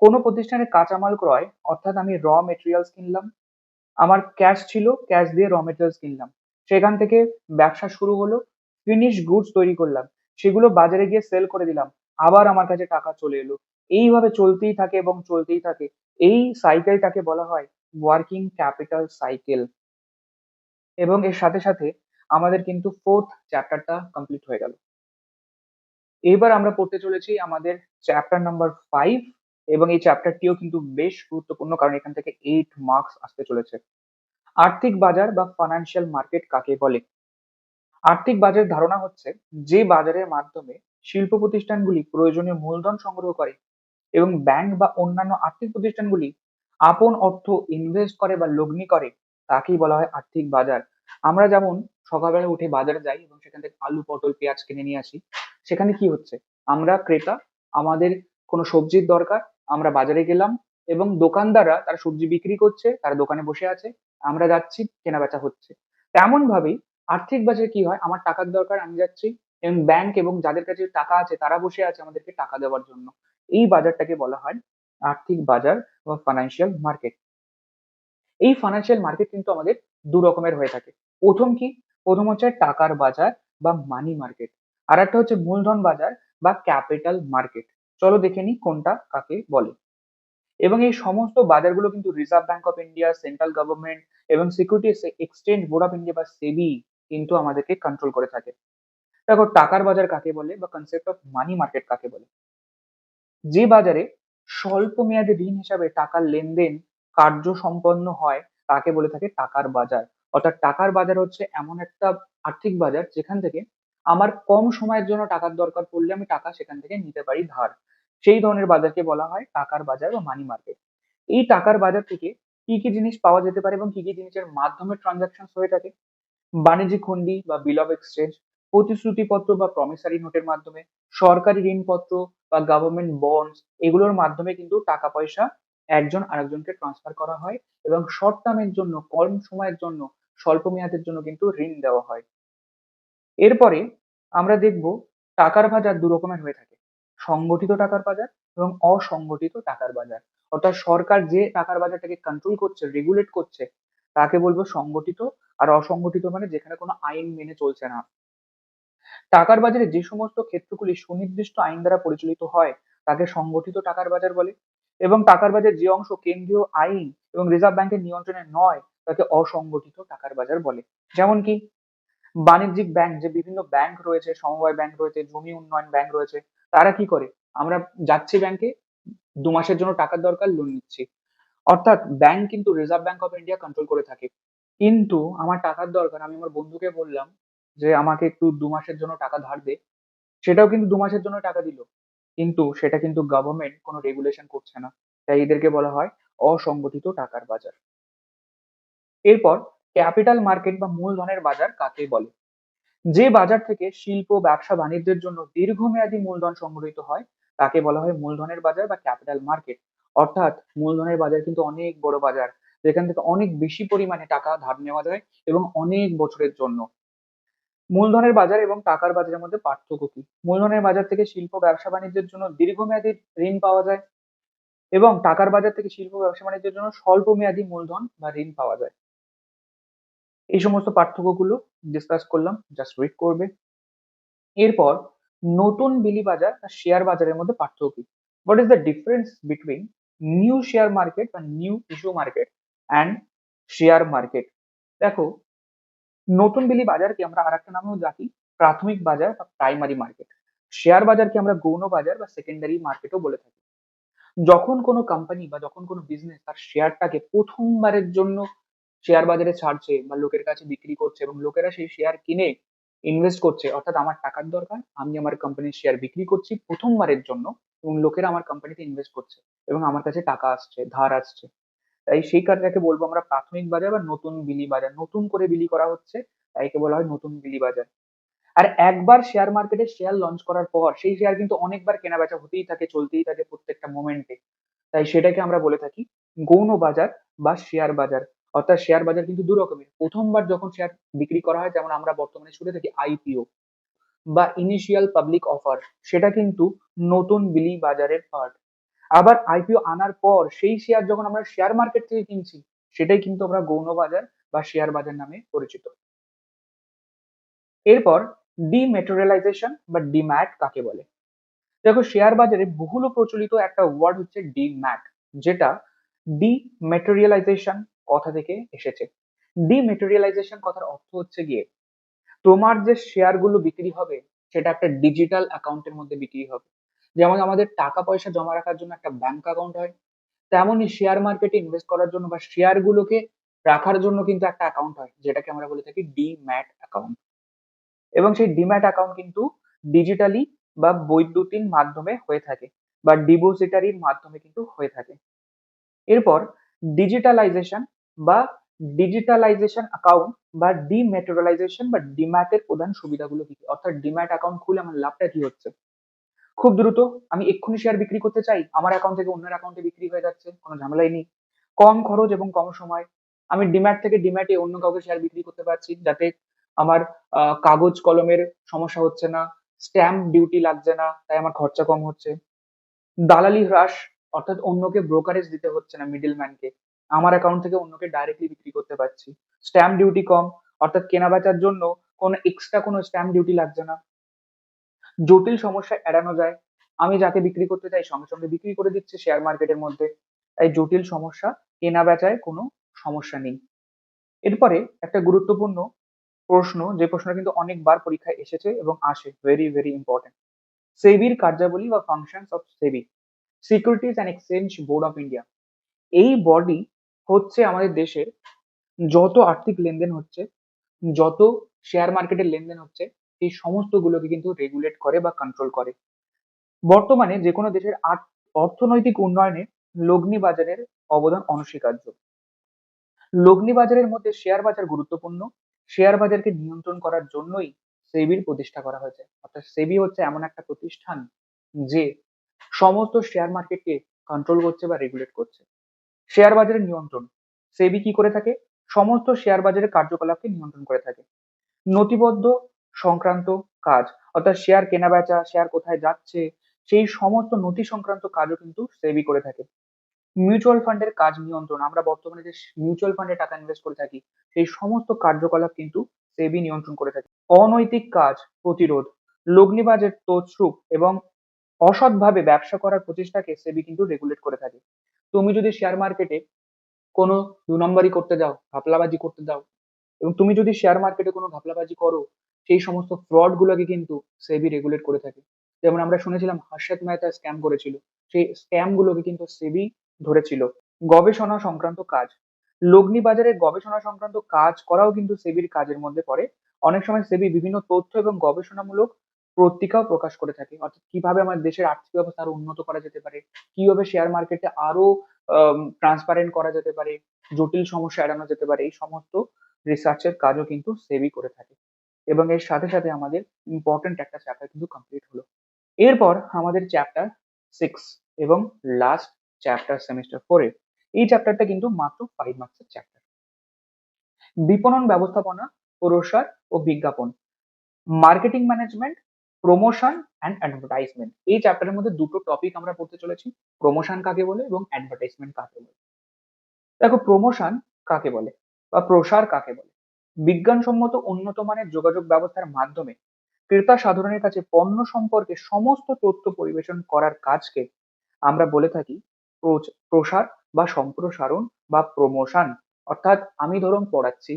কোনো প্রতিষ্ঠানের কাঁচামাল ক্রয়, অর্থাৎ আমি র মেটেরিয়ালস কিনলাম, আমার ক্যাশ ছিল, ক্যাশ দিয়ে র মেটেরিয়ালস কিনলাম, সেখান থেকে ব্যবসা শুরু হলো, ফিনিশ গুডস তৈরি করলাম, সেগুলো বাজারে গিয়ে সেল করে দিলাম, আবার আমার কাছে টাকা চলে এলো, এইভাবে চলতেই থাকে এবং চলতেই থাকে। এই সাইকেলটাকে বলা হয় ওয়ার্কিং ক্যাপিটাল সাইকেল। এবং এর সাথে সাথে আমাদের কিন্তু ফোর্থ চ্যাপ্টারটা কমপ্লিট হয়ে গেল। এবার আমরা পড়তে চলেছি আমাদের চ্যাপ্টার নাম্বার 5, এবং এই চ্যাপ্টারটিও কিন্তু বেশ গুরুত্বপূর্ণ কারণ এখান থেকে 8 মার্কস আসতে চলেছে। আর্থিক বাজার বা ফাইন্যান্সিয়াল মার্কেট কাকে বলে। আর্থিক বাজারের ধারণা হচ্ছে যে বাজারের মাধ্যমে শিল্প প্রতিষ্ঠানগুলি প্রয়োজনীয় মূলধন সংগ্রহ করে এবং ব্যাংক বা অন্যান্য আর্থিক প্রতিষ্ঠানগুলি আপন অর্থ ইনভেস্ট করে বা লগ্নি করে, তাকেই বলা হয় আর্থিক বাজার। আমরা যেমন সকালবেলা উঠে বাজারে যাই এবং সেখান থেকে আলু পটল পেঁয়াজ কিনে নিয়ে আসি, সেখানে কি হচ্ছে, আমরা ক্রেতা, আমাদের কোনো সবজির দরকার, আমরা বাজারে গেলাম এবং দোকানদাররা তারা সবজি বিক্রি করছে, তারা দোকানে বসে আছে, আমরা যাচ্ছি, কেনা বেচা হচ্ছে। তেমন ভাবেই আর্থিক বাজারে কি হয়, আমার টাকার দরকার, আমি যাচ্ছি, এবং ব্যাংক এবং যাদের কাছে টাকা আছে তারা বসে আছে আমাদেরকে টাকা দেওয়ার জন্য। এই বাজারটাকে বলা হয় আর্থিক বাজার বা ফাইন্যান্সিয়াল মার্কেট। এই ফাইন্যান্সিয়াল মার্কেট কিন্তু আমাদের দু রকমের হয়ে থাকে। প্রথম কি, প্রথম হচ্ছে টাকার বাজার বা মানি মার্কেট, আর একটা হচ্ছে মূলধন বাজার বা ক্যাপিটাল মার্কেট। চলো দেখে নিই কোনটা কাকে বলে। এবং এই সমস্ত বাজারগুলো কিন্তু Reserve Bank of India, Central Government এবং Securities Exchange Board of India বা সেবি কিন্তু আমাদেরকে কন্ট্রোল করে থাকে। দেখো টাকার বাজার কাকে বলে বা কনসেপ্ট অফ মানি মার্কেট কাকে বলে, যে বাজারে স্বল্প মেয়াদী ঋণ হিসাবে টাকার লেনদেন কার্য সম্পন্ন হয় তাকে বলে থাকে টাকার বাজার। অর্থাৎ টাকার বাজার হচ্ছে এমন একটা আর্থিক বাজার যেখান থেকে আমার কম সময়ের জন্য টাকার দরকার পড়লে আমি টাকা সেখান থেকে নিতে পারি ধার, সেই ধরনের বাজারকে বলা হয় টাকার বাজার বা মানি মার্কেট। এই টাকার বাজার থেকে কি কি জিনিস পাওয়া যেতে পারে এবং কি কি জিনিসের মাধ্যমে ট্রানজাকশন হয়ে থাকে, বাণিজ্যিক হুন্ডি বা বিল অফ এক্সচেঞ্জ, প্রতিশ্রুতিপত্র বা প্রমিসারি নোটের মাধ্যমে, সরকারি ঋণপত্র বা গভর্নমেন্ট বন্ডস, এগুলোর মাধ্যমে কিন্তু টাকা পয়সা একজন আরেকজনকে ট্রান্সফার করা হয় এবং শর্ট টার্মের জন্য, কম সময়ের জন্য, স্বল্প মেয়াদের জন্য কিন্তু ঋণ দেওয়া হয়। এরপরে আমরা দেখব টাকার বাজার দু রকমের হয়ে থাকে, সংগঠিত টাকার বাজার এবং অসংগঠিত টাকার বাজার। অর্থাৎ সরকার যে টাকার বাজারটাকে কন্ট্রোল করছে, রেগুলেট করছে, তাকে বলবো সংগঠিত। আর অসংগঠিত মানে যেখানে কোনো আইন মেনে চলছে না। টাকার বাজারে যে সমস্ত ক্ষেত্রগুলি সুনির্দিষ্ট আইন দ্বারা পরিচালিত হয় তাকে সংগঠিত টাকার বাজার বলে, এবং টাকার বাজার যে অংশ কেন্দ্রীয় আইন এবং রিজার্ভ ব্যাংকের নিয়ন্ত্রণে নয় তাকে অসংগঠিত টাকার বাজার বলে। যেমন কি, বাণিজ্যিক ব্যাংক, যে বিভিন্ন ব্যাংক রয়েছে, সমবায় ব্যাংক রয়েছে, জমি উন্নয়ন ব্যাংক রয়েছে, তারা কি করে, আমরা যাচ্ছি ব্যাংকে, 2 মাসের জন্য টাকার দরকার, লোন নিচ্ছি। অর্থাৎ ব্যাংক কিন্তু Reserve Bank of India control করে থাকে। কিন্তু আমার টাকার দরকার, আমি আমার বন্ধুকে বললাম যে আমাকে একটু 2 মাসের জন্য টাকা ধার দে, সেটাও কিন্তু 2 মাসের জন্য টাকা দিল, কিন্তু সেটা কিন্তু গভর্নমেন্ট কোনো রেগুলেশন করছে না, তাই এদেরকে বলা হয় অসংগঠিত টাকার বাজার। এরপর ক্যাপিটাল মার্কেট বা মূলধনের বাজার কাকে বলে, যে বাজার থেকে শিল্প, ব্যবসা বাণিজ্যের জন্য দীর্ঘমেয়াদী মূলধন সংগৃহীত হয় তাকে বলা হয় মূলধনের বাজার বা ক্যাপিটাল মার্কেট। অর্থাৎ মূলধনের বাজার কিন্তু অনেক বড় বাজার, যেখান থেকে অনেক বেশি পরিমাণে টাকা ধার নেওয়া যায় এবং অনেক বছরের জন্য। মূলধনের বাজার এবং টাকার বাজারের মধ্যে পার্থক্য কি, মূলধনের বাজার থেকে শিল্প, ব্যবসা বাণিজ্যের জন্য দীর্ঘমেয়াদী ঋণ পাওয়া যায় এবং টাকার বাজার থেকে শিল্প, ব্যবসা বাণিজ্যের জন্য স্বল্প মেয়াদী মূলধন বা ঋণ পাওয়া যায়। এই সমস্ত পার্থক্যগুলো ডিসকাস করলাম, জাস্ট ওয়েট করবে। এরপর নতুন বিলি বাজার আর শেয়ার বাজারের মধ্যে পার্থক্য কি, what is the difference between new share market বা new issue market and share market. দেখো, নতুন বিলি বাজারকে আমরা আরেকটা নামেও ডাকি প্রাথমিক বাজার বা প্রাইমারি মার্কেট। শেয়ার বাজারকে আমরা গৌণ বাজার বা সেকেন্ডারি মার্কেটও বলে থাকি। যখন কোনো কোম্পানি বা যখন কোনো বিজনেস তার শেয়ারটাকে প্রথমবারের জন্য শেয়ার বাজারে ছাড়ছে বা লোকের কাছে বিক্রি করছে এবং লোকেরা সেই শেয়ার কিনে ইনভেস্ট করছে, অর্থাৎ আমার টাকার দরকার, আমি আমার কোম্পানির শেয়ার বিক্রি করছি প্রথমবারের জন্য এবং লোকেরা আমার কোম্পানিতে ইনভেস্ট করছে এবং আমার কাছে টাকা আসছে, ধার আসছে, তাই সেই কাজটাকে বলবো আমরা প্রাথমিক বাজার বা নতুন বিলি বাজার। নতুন করে বিলি করা হচ্ছে, তাই একে বলা হয় নতুন বিলি বাজার। আর একবার শেয়ার মার্কেটে শেয়ার লঞ্চ করার পর সেই শেয়ার কিন্তু অনেকবার কেনা বেচা হতেই থাকে, চলতেই থাকে প্রত্যেকটা মোমেন্টে। তাই সেটাকে আমরা বলে থাকি গৌণ বাজার বা শেয়ার বাজার। অর্থাৎ শেয়ার বাজার কিন্তু দু রকমের। প্রথমবার যখন শেয়ার বিক্রি করা হয়, যেমন আমরা বর্তমানে শুনে থাকি আইপিও বা ইনিশিয়াল পাবলিক অফার, সেটা কিন্তু নতুন বিলি বাজারের পার্ট। আবার আইপিও আনার পর সেই শেয়ার যখন আমরা শেয়ার মার্কেট থেকে কিনছি, সেটাই কিন্তু আমরা গৌণ বাজার বা শেয়ার বাজার নামে পরিচিত। এরপর ডিমেটেরিয়ালাইজেশন বা ডিম্যাট কাকে বলে? দেখো, শেয়ার বাজারে বহুল প্রচলিত একটা ওয়ার্ড হচ্ছে ডিম্যাট, যেটা ডিমেটেরিয়ালাইজেশন কথা থেকে এসেছে। ডিমেটেরিয়ালাইজেশন কথার অর্থ হচ্ছে গিয়ে তোমার যে শেয়ার গুলো বিক্রি হবে সেটা একটা ডিজিটাল অ্যাকাউন্টের মধ্যে বিক্রি হবে। যেমন আমাদের টাকা পয়সা জমা রাখার জন্য একটা ব্যাংক অ্যাকাউন্ট হয়, তেমনই শেয়ার মার্কেটে ইনভেস্ট করার জন্য বা শেয়ার গুলোকে রাখার জন্য কিন্তু একটা অ্যাকাউন্ট হয়, যেটাকে আমরা বলে থাকি ডিম্যাট অ্যাকাউন্ট। এবং সেই ডিম্যাট অ্যাকাউন্ট কিন্তু ডিজিটালি বা বৈদ্যুতিন মাধ্যমে হয়ে থাকে বা ডিপোজিটারির মাধ্যমে কিন্তু হয়ে থাকে। এরপর ডিজিটালাইজেশন বা ডিজিটালাইজেশন অ্যাকাউন্ট বা ডিমেটেরিয়ালাইজেশন বা ডিম্যাটের প্রধান সুবিধাগুলো কি কি? অর্থাৎ ডিম্যাট অ্যাকাউন্ট খুলে আমার লাভটা কি হচ্ছে? খুব দ্রুত, আমি এক্ষুনি শেয়ার বিক্রি করতে চাই, আমার অ্যাকাউন্ট থেকে অন্যের অ্যাকাউন্টে বিক্রি হয়ে যাচ্ছে, কোনো ঝামেলাই নেই। কম খরচ এবং কম সময়, আমি ডিম্যাট থেকে ডিম্যাটে অন্য কাউকে শেয়ার বিক্রি করতে পারছি, যাতে আমার কাগজ কলমের সমস্যা হচ্ছে না, স্ট্যাম্প ডিউটি লাগছে না, তাই আমার খরচা কম হচ্ছে। দালালি হ্রাস, অর্থাৎ অন্যকে ব্রোকারেজ দিতে হচ্ছে না, মিডল ম্যানকে, আমার অ্যাকাউন্ট থেকে অন্যকে ডাইরেক্টলি বিক্রি করতে পারছি। স্ট্যাম্প ডিউটি কম, অর্থাৎ কেনা বেচার জন্য কোনো এক্সট্রা কোনো স্ট্যাম্প ডিউটি লাগছে না। জটিল সমস্যা এড়ানো যায়, আমি যাকে বিক্রি করতে চাই সঙ্গে সঙ্গে বিক্রি করে দিচ্ছে শেয়ার মার্কেটের মধ্যে, তাই জটিল সমস্যা, কেনা বেচায় কোনো সমস্যা নেই। এরপরে একটা গুরুত্বপূর্ণ প্রশ্ন, যে প্রশ্নটা কিন্তু অনেকবার পরীক্ষায় এসেছে এবং আসে, ভেরি ভেরি ইম্পর্টেন্ট। সেবির কার্যাবলী বা functions of SEBI, securities and exchange Board of India. এই বডি হচ্ছে আমাদের দেশের যত আর্থিক লেনদেন হচ্ছে, যত শেয়ার মার্কেটের লেনদেন হচ্ছে, এই সমস্ত গুলোকে কিন্তু রেগুলেট করে বা কন্ট্রোল করে। বর্তমানে যে কোনো দেশের অর্থনৈতিক উন্নয়নে লগ্নি বাজারের অবদান অনস্বীকার্য। লগ্নি বাজারের মধ্যে শেয়ার বাজার গুরুত্বপূর্ণ। শেয়ার বাজারকে নিয়ন্ত্রণ করার জন্যই সেবির প্রতিষ্ঠা করা হয়েছে। অর্থাৎ সেবি হচ্ছে এমন একটা প্রতিষ্ঠান যে সমস্ত শেয়ার মার্কেটকে কন্ট্রোল করছে বা রেগুলেট করছে। শেয়ার বাজারের নিয়ন্ত্রণ, সেবি কি করে থাকে? সমস্ত শেয়ার বাজারের কার্যকলাপকে নিয়ন্ত্রণ করে থাকে। নথিবদ্ধ সংক্রান্ত কাজ, অর্থাৎ শেয়ার কেনা বেচা, শেয়ার কোথায় যাচ্ছে, সেই সমস্ত নথি সংক্রান্ত কাজও কিন্তু সেবি করে থাকে। মিউচুয়াল ফান্ডের কাজ নিয়ন্ত্রণ, আমরা বর্তমানে যে মিউচুয়াল ফান্ডে টাকা ইনভেস্ট করে থাকি, সেই সমস্ত কার্যকলাপ কিন্তু সেবি নিয়ন্ত্রণ করে থাকে। অনৈতিক কাজ প্রতিরোধ, লগ্নিবাজের তছরূপ এবং অসৎভাবে ব্যবসা করার প্রচেষ্টাকে সেবি কিন্তু রেগুলেট করে থাকে। তুমি যদি শেয়ার মার্কেটে কোনো ২ নম্বরি করতে যাও, ঘাপলাবাজি করতে যাও, এবং তুমি যদি শেয়ার মার্কেটে কোনো ঘাপলাবাজি করো, সেই সমস্ত ফ্রড গুলোকে কিন্তু সেবি রেগুলেট করে থাকে। যেমন আমরা শুনেছিলাম হর্ষদ মেহতা স্ক্যাম করেছিল, সেই স্ক্যাম গুলোকে কিন্তু সেবি ধরেছিল। গবেষণা সংক্রান্ত কাজ, লগ্নি বাজারের গবেষণা সংক্রান্ত কাজ করাও কিন্তু সেবির কাজের মধ্যে পড়ে। অনেক সময় সেবি বিভিন্ন তথ্য এবং গবেষণামূলক পত্রিকাও প্রকাশ করে থাকে, অর্থাৎ কিভাবে আমাদের দেশের আর্থিক ব্যবস্থা আরো উন্নত করা যেতে পারে, কিভাবে শেয়ার মার্কেটে আরো ট্রান্সপারেন্ট করা যেতে পারে, জটিল সমস্যা এড়ানো যেতে পারে, এই সমস্ত রিসার্চের কাজও কিন্তু সেবি করে থাকে। এবং এর সাথে সাথে আমাদের ইম্পর্টেন্ট একটা চ্যাপ্টার কিন্তু কমপ্লিট হলো। এরপর আমাদের চ্যাপ্টার 6 এবং লাস্ট চ্যাপ্টার সেমিস্টার 4 এর, এই চ্যাপ্টারটা কিন্তু মাত্র 5 মার্কসের চ্যাপ্টার। বিপণন ব্যবস্থাপনা, প্রসার ও বিজ্ঞাপন, marketing management, promotion and advertisement. এই চ্যাপ্টারের মধ্যে দুটো টপিক আমরা পড়তে চলেছি, প্রমোশন কাকে বলে এবং অ্যাডভার্টাইজমেন্ট কাকে বলে। দেখো, প্রমোশন কাকে বলে বা প্রসার কাকে বলে? বিজ্ঞানসম্মত উন্নত মানের যোগাযোগ ব্যবস্থার মাধ্যমে ক্রেতা সাধারণের কাছে পণ্য সম্পর্কে সমস্ত তথ্য পরিবেশন করার কাজকে আমরা বলে থাকি প্রসার বা সম্প্রসারণ বা প্রমোশন। অর্থাৎ আমি ধরুন পড়াচ্ছি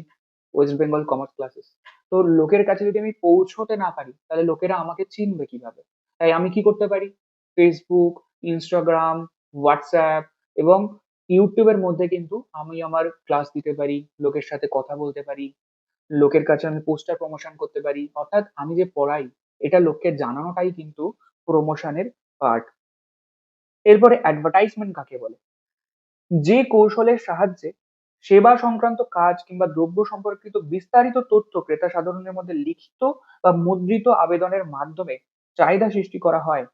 ওয়েস্ট বেঙ্গল কমার্স ক্লাসেস, তো লোকের কাছে যদি আমি পৌঁছতে না পারি, তাহলে লোকেরা আমাকে চিনবে কিভাবে? তাই আমি কি করতে পারি? ফেসবুক, ইনস্টাগ্রাম, হোয়াটসঅ্যাপ এবং ইউটিউবের মধ্যে কিন্তু আমি আমার ক্লাস দিতে পারি, লোকের সাথে কথা বলতে পারি, লোকের কাছে আমি পোস্টার প্রমোশন করতে পারি। অর্থাৎ আমি যে পড়াই, এটা লোককে জানানোটাই কিন্তু প্রমোশনের পার্ট। এরপরে অ্যাডভার্টাইজমেন্ট কাকে বলে? যে কৌশলের সাহায্যে সেবা সংক্রান্ত কাজ কিংবা দ্রব্য সম্পর্কিত বিস্তারিত তথ্য ক্রেতা সাধারণের মধ্যে লিখিত বা মুদ্রিত আবেদনের মাধ্যমে চাহিদা সৃষ্টি করা হয়,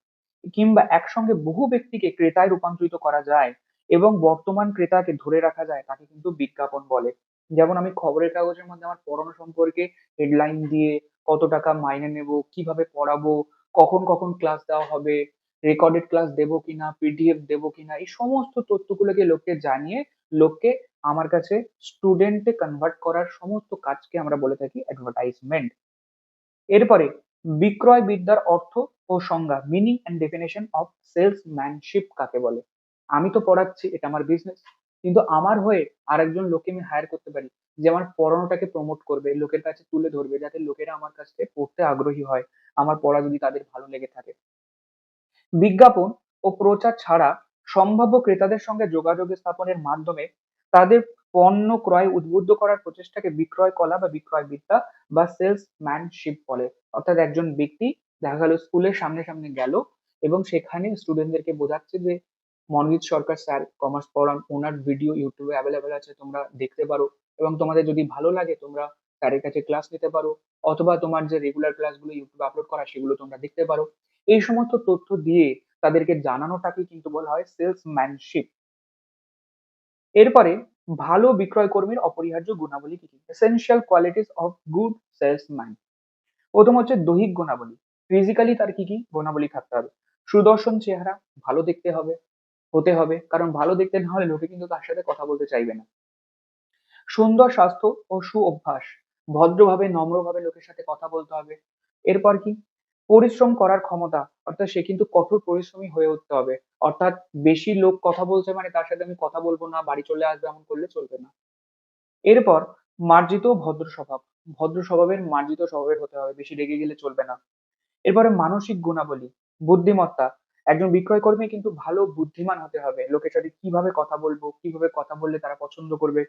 কিংবা একসঙ্গে বহু ব্যক্তিকে ক্রেতায় রূপান্তরিত করা যায় এবং বর্তমান ক্রেতাকে ধরে রাখা যায়, তাকে কিন্তু বিজ্ঞাপন বলে। যেমন আমি খবরের কাগজের মধ্যে আমার পড়ানো সম্পর্কে হেডলাইন দিয়ে কত টাকা মাইনে নেব, কিভাবে পড়াবো, কখন কখন ক্লাস দেওয়া হবে, রেকর্ডেড ক্লাস দেবো কিনা, পিডিএফ দেবো কিনা, এই সমস্ত তথ্যগুলোকে লোককে জানিয়ে লোককে আমার কাছে স্টুডেন্টে কনভার্ট করার সমস্ত কাজকে আমরা বলে থাকি অ্যাডভার্টাইজমেন্ট। এরপরে বিক্রয় বিদ্যার অর্থ ও সংজ্ঞা, meaning and definition of salesmanship কাকে বলে। আমি তো পড়াচ্ছি, এটা আমার বিজনেস, কিন্তু আমার হয়ে আরেকজন লোককে আমি হায়ার করতে পারি যে আমার পড়ানোটাকে প্রমোট করবে, লোকের কাছে তুলে ধরবে, যাতে লোকেরা আমার কাছ থেকে পড়তে আগ্রহী হয়, আমার পড়া যদি তাদের ভালো লেগে থাকে। বিজ্ঞাপন ও প্রচার ছাড়া সম্ভাব্য ক্রেতাদের সঙ্গে যোগাযোগ স্থাপনের মাধ্যমে তাদের পণ্য ক্রয় উদ্বুদ্ধ করার প্রচেষ্টাকে বিক্রয় কলা বা বিক্রয় বিদ্যা বা সেলসম্যানশিপ বলে। অর্থাৎ একজন ব্যক্তি দেখা গেল স্কুলের সামনে সামনে গেল এবং সেখানে স্টুডেন্টদেরকে বোঝাচ্ছে যে মনোজিৎ সরকার স্যার কমার্স পড়ান, ওনার ভিডিও ইউটিউবে অ্যাভেলেবেল আছে, তোমরা দেখতে পারো এবং তোমাদের যদি ভালো লাগে তোমরা স্যারের কাছে ক্লাস নিতে পারো, অথবা তোমার যে রেগুলার ক্লাসগুলো ইউটিউবে আপলোড করা সেগুলো তোমরা দেখতে পারো। এই সমস্ত তথ্য দিয়ে তাদেরকে জানানোটাকে কিন্তু বলা হয় সেলসম্যানশিপ। এরপরে ভালো বিক্রয় কর্মীর অপরিহার্য গুণাবলী কি কি, essential qualities of good salesman. প্রথম হচ্ছে দৈহিক গুণাবলী, ফিজিক্যালি তার কি কি গুণাবলী থাকতে হবে। সুদর্শন চেহারা, ভালো দেখতে হবে, হতে হবে, কারণ ভালো দেখতে না হলে লোকে কিন্তু তার সাথে কথা বলতে চাইবে না। সুন্দর স্বাস্থ্য ও সু অভ্যাস, ভদ্রভাবে নম্রভাবে লোকের সাথে কথা বলতে হবে। এরপর কি, পরিশ্রম করার ক্ষমতা, অর্থাৎ সে কিন্তু কঠোর পরিশ্রমী হয়ে উঠতে হবে। অর্থাৎ বেশি লোক কথা বলছে মানে তার সাথে আমি কথা বলবো না, বাড়ি চলে আসবে, এমন করলে চলবে না। এরপর মার্জিত ও ভদ্র স্বভাব, ভদ্র স্বভাবের মার্জিত স্বভাবের হতে হবে, বেশি রেগে গেলে চলবে না। এরপরে মানসিক গুণাবলী, বুদ্ধিমত্তা, একজন বিক্রয় কর্মী কিন্তু ভালো বুদ্ধিমান হতে হবে, লোকের সাথে কিভাবে কথা বলবো, কিভাবে কথা বললে তারা পছন্দ করবে।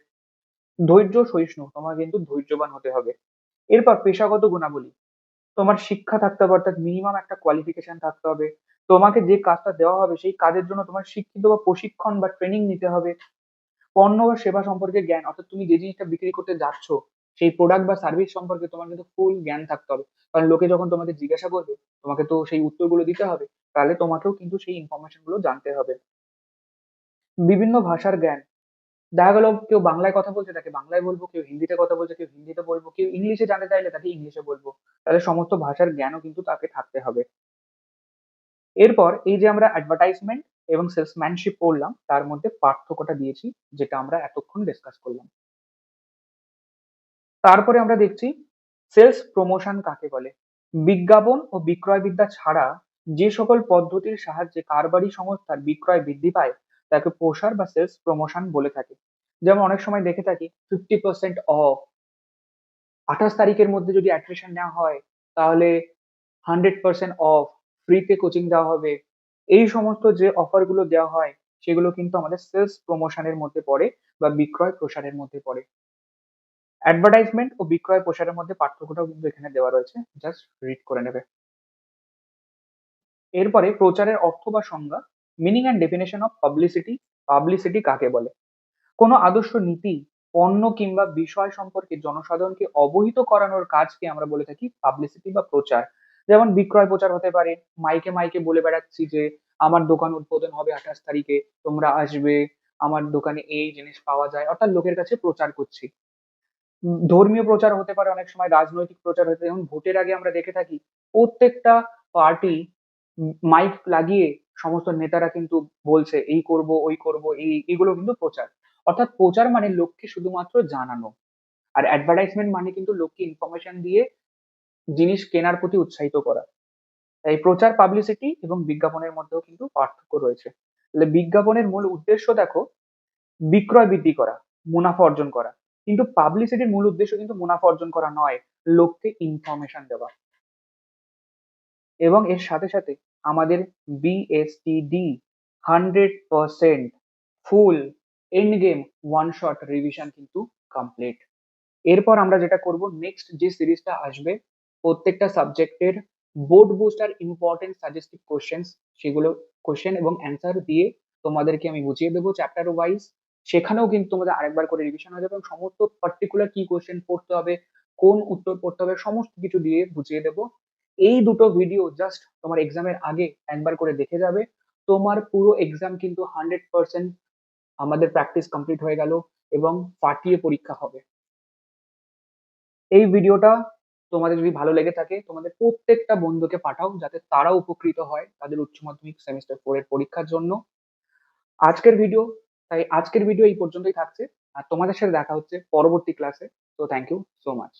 ধৈর্য সহিষ্ণু, তোমার কিন্তু ধৈর্যবান হতে হবে। এরপর পেশাগত গুণাবলী, তোমার শিক্ষা থাকতে হবে, অর্থাৎ মিনিমাম একটা কোয়ালিফিকেশন থাকতে হবে। তোমাকে যে কাজটা দেওয়া হবে সেই কাজের জন্য তোমার শিক্ষিত বা প্রশিক্ষণ বা ট্রেনিং নিতে হবে। পণ্য বা সেবা সম্পর্কে জ্ঞান, অর্থাৎ তুমি যে জিনিসটা বিক্রি করতে যাচ্ছ সেই প্রোডাক্ট বা সার্ভিস সম্পর্কে তোমার কিন্তু ফুল জ্ঞান থাকতে হবে। কারণ লোকে যখন তোমাকে জিজ্ঞাসা করবে তোমাকে তো সেই উত্তরগুলো দিতে হবে, তাহলে তোমাকেও কিন্তু সেই ইনফরমেশন গুলো জানতে হবে। বিভিন্ন ভাষার জ্ঞান, দেখা গেল কেউ বাংলায় কথা বলছে তাকে বাংলায় বলবো, কেউ হিন্দিতে কথা বলছে কেউ হিন্দিতে বলবো, কেউ ইংলিশে জানতে চাইলে তাকে ইংলিশে বলবো। তাহলে সমস্ত ভাষার জ্ঞানও কিন্তু তাকে থাকতে হবে। এরপর এই যে আমরা অ্যাডভার্টাইজমেন্ট এবং সেলসম্যানশিপ পড়লাম তার মধ্যে পার্থক্যটা দিয়েছি, যেটা আমরা এতক্ষণ ডিসকাস করলাম। তারপরে আমরা দেখছি সেলস প্রমোশন কাকে বলে। বিজ্ঞাপন ও বিক্রয় বিদ্যা ছাড়া যে সকল পদ্ধতির সাহায্যে কারবারি সংস্থার বিক্রয় বৃদ্ধি পায় তাকে প্রসার বা সেলস প্রমোশন বলে থাকে। যেমন অনেক সময় দেখে থাকি 50% অফ, 28 তারিখের মধ্যে যদি অ্যাডমিশন নেওয়া হয় তাহলে 100% অফ, ফ্রিতে কোচিং দেওয়া হবে। এই সমস্ত যে অফার গুলো দেওয়া হয় সেগুলো কিন্তু আমাদের সেলস প্রমোশনের মধ্যে পড়ে বা বিক্রয় প্রসারের মধ্যে পড়ে। অ্যাডভার্টাইজমেন্ট ও বিক্রয় প্রসারের মধ্যে পার্থক্যটাও কিন্তু এখানে দেওয়া রয়েছে, জাস্ট রিড করে নেবে। এরপরে প্রচারের অর্থ বা সংজ্ঞা, meaning and definition of publicity. Publicity কাকে বলে, কোনো আদর্শ নীতি, পণ্য কিংবা বিষয় সম্পর্কে জনসাধারণকে অবহিত করানোর কাজকে আমরা বলে থাকি পাবলিসিটি বা প্রচার। যেমন বিক্রয় প্রচার হতে পারে, মাইকে মাইকে বলে বেড়াচ্ছি যে আমার দোকান উদ্বোধন হবে 28 তারিখে, তোমরা আসবে, আমার দোকানে এই জিনিস পাওয়া যায়, অর্থাৎ লোকের কাছে প্রচার করছি। ধর্মীয় প্রচার হতে পারে, অনেক সময় রাজনৈতিক প্রচার হতে, যেমন ভোটের আগে আমরা দেখে থাকি প্রত্যেকটা পার্টি মাইক লাগিয়ে সমস্ত নেতারা কিন্তু বলছে এই করব ওই করব, এই এগুলো কিন্তু প্রচার। অর্থাৎ প্রচার মানে লোককে শুধুমাত্র জানানো, আর অ্যাডভার্টাইজমেন্ট মানে কিন্তু লোককে ইনফরমেশন দিয়ে জিনিস কেনার প্রতি উৎসাহিত করা। তাই প্রচার, পাবলিসিটি এবং বিজ্ঞাপনের মধ্যেও কিন্তু পার্থক্য রয়েছে। তাহলে বিজ্ঞাপনের মূল উদ্দেশ্য দেখো বিক্রয় বৃদ্ধি করা, মুনাফা অর্জন করা, কিন্তু পাবলিসিটির মূল উদ্দেশ্য কিন্তু মুনাফা অর্জন করা নয়, লোককে ইনফরমেশন দেওয়া। এবং এর সাথে সাথে আমাদের BSTD 100% full and game one shot revision কিন্তু কমপ্লিট। এরপর আমরা যেটা করব, নেক্সট যে সিরিজটা আসবে প্রত্যেকটা সাবজেক্টের board booster important suggestive questions, সেগুলো কোশ্চেন এবং অ্যান্সার দিয়ে তোমাদেরকে আমি বুঝিয়ে দেবো চ্যাপ্টার ওয়াইজ। সেখানেও কিন্তু তোমাদের আরেকবার করে রিভিশন হয়ে যাবে এবং সমস্ত পার্টিকুলার কি কোশ্চেন পড়তে হবে, কোন উত্তর পড়তে হবে, সমস্ত কিছু দিয়ে বুঝিয়ে দেবো। এই দুটো ভিডিও জাস্ট তোমার এক্সামের আগে একবার করে দেখে যাবে, তোমার পুরো এক্সাম কিন্তু 100% আমাদের প্র্যাকটিস কমপ্লিট হয়ে গেল এবং ফাটিয়ে পরীক্ষা হবে। এই ভিডিওটা তোমাদের যদি ভালো লেগে থাকে তোমাদের প্রত্যেকটা বন্ধুকে পাঠাও, যাতে তারাও উপকৃত হয় তাদের উচ্চ মাধ্যমিক সেমিস্টার 4 এর পরীক্ষার জন্য। আজকের ভিডিও এই পর্যন্তই থাকছে। আর তোমাদের সাথে দেখা হচ্ছে পরবর্তী ক্লাসে। তো থ্যাংক ইউ সো মাচ।